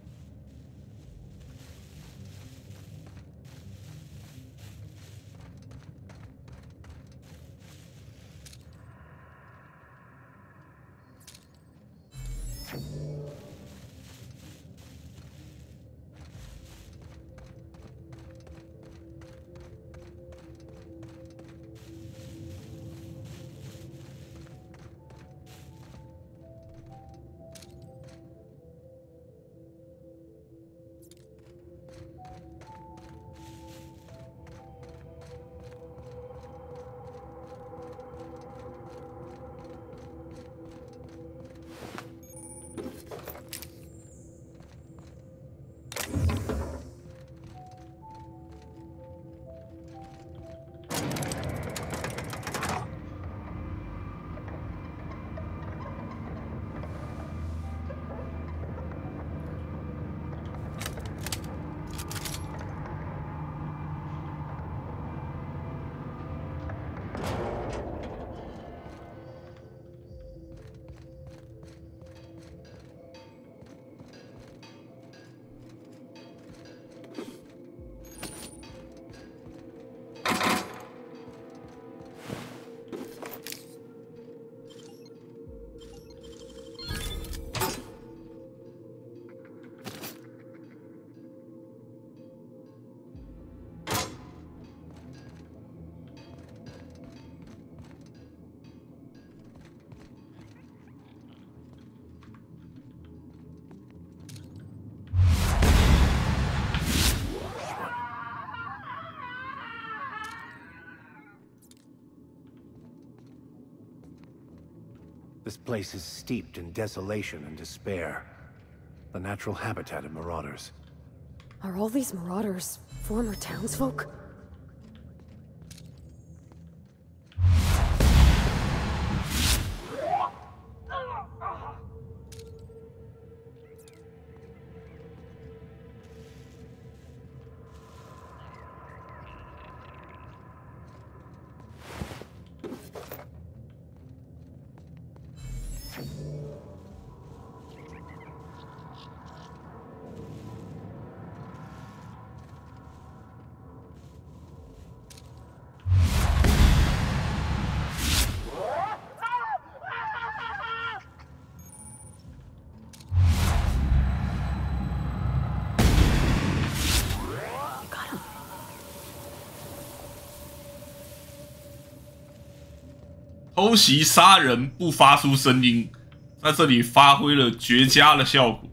This place is steeped in desolation and despair. The natural habitat of marauders. Are all these marauders former townsfolk?偷袭杀人不发出声音，在这里发挥了绝佳的效果。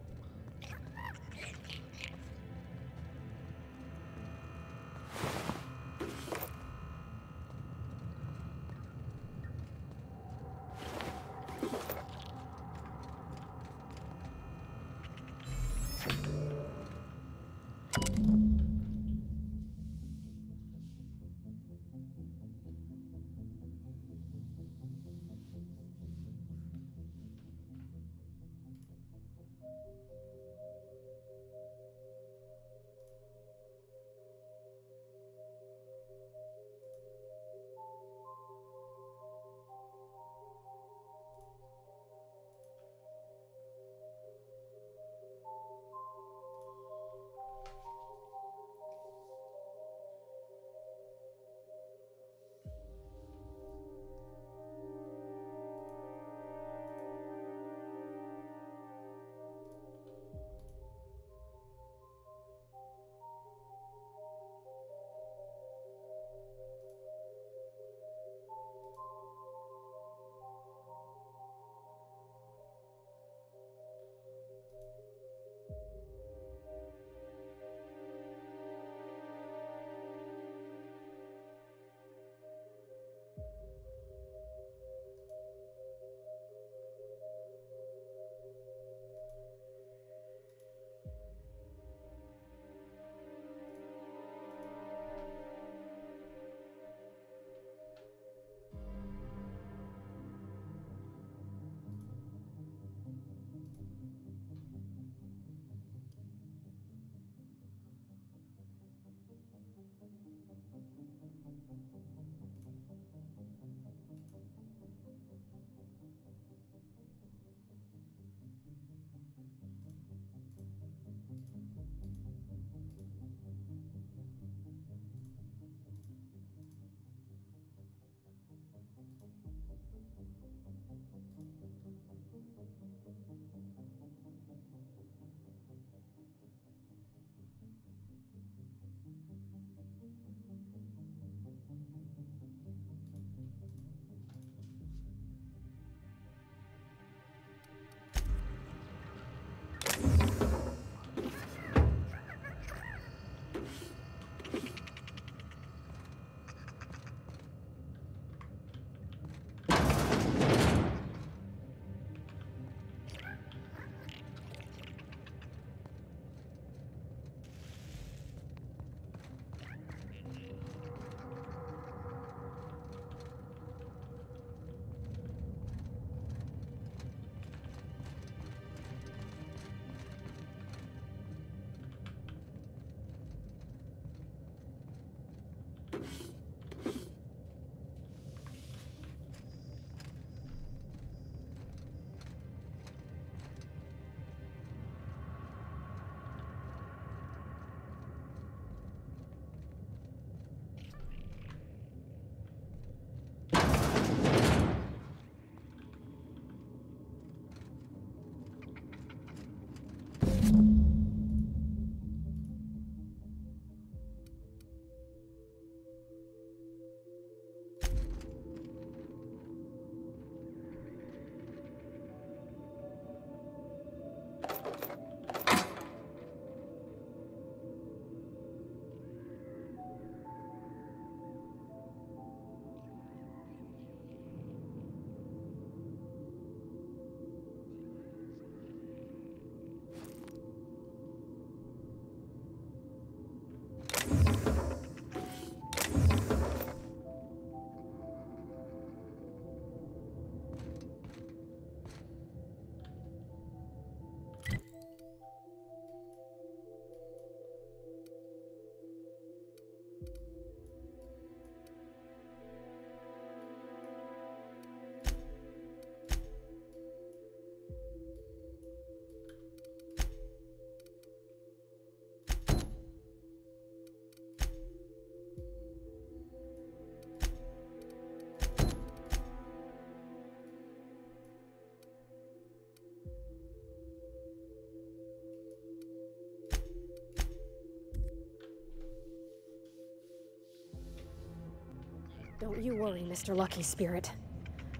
Don't you worry, Mr. Lucky Spirit.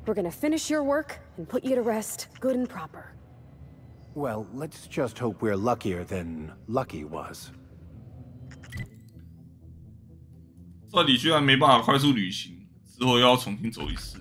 We're gonna finish your work and put you to rest, good and proper. Well, let's just hope we're luckier than Lucky was. 这里居然没办法快速旅行，之后又要重新走一次。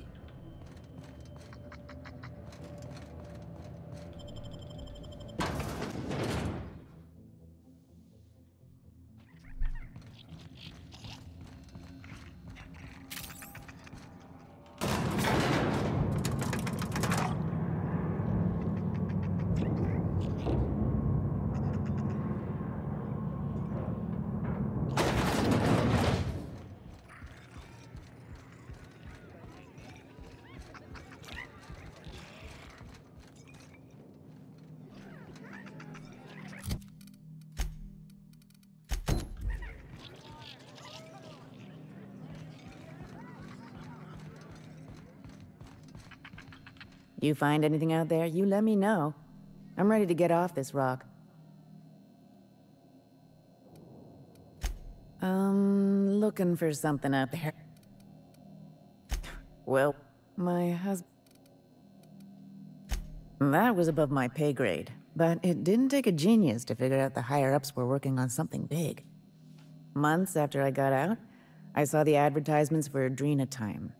You find anything out there, you let me know. I'm ready to get off this rock. Looking for something out there. Well, my husband... That was above my pay grade, but it didn't take a genius to figure out the higher-ups were working on something big. Months after I got out, I saw the advertisements for Adrena time.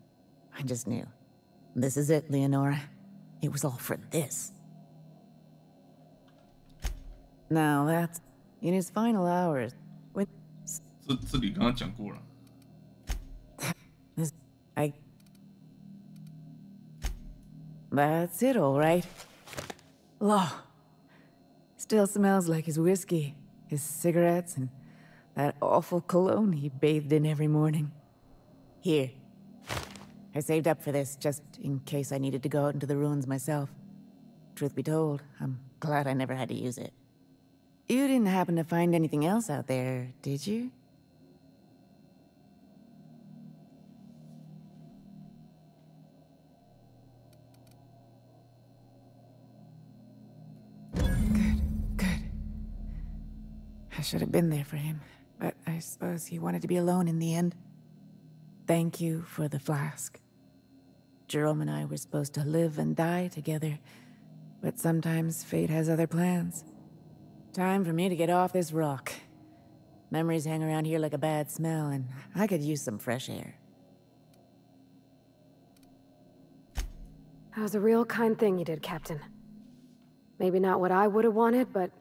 I just knew. This is it, Leonora. It was all for this. Now that's... In his final hours, when... 这里刚刚讲过了。That's it, all right. Law. Still smells like his whiskey, his cigarettes, and that awful cologne he bathed in every morning. Here. I saved up for this, just in case I needed to go out into the ruins myself. Truth be told, I'm glad I never had to use it. You didn't happen to find anything else out there, did you? Good. I should have been there for him, but I suppose he wanted to be alone in the end. Thank you for the flask. Jerome and I were supposed to live and die together, but sometimes fate has other plans. Time for me to get off this rock. Memories hang around here like a bad smell, and I could use some fresh air. That was a real kind thing you did, Captain. Maybe not what I would have wanted, but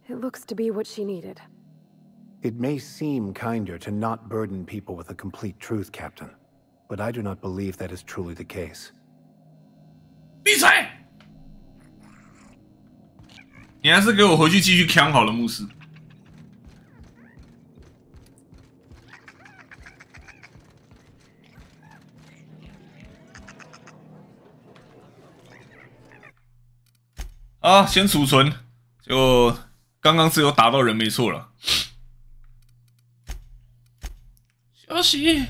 it looks to be what she needed. It may seem kinder to not burden people with the complete truth, Captain, but I do not believe that is truly the case. 闭嘴！你还是给我回去继续扛好了，牧师。啊，先储存，就刚刚是有打到人没错了。休息。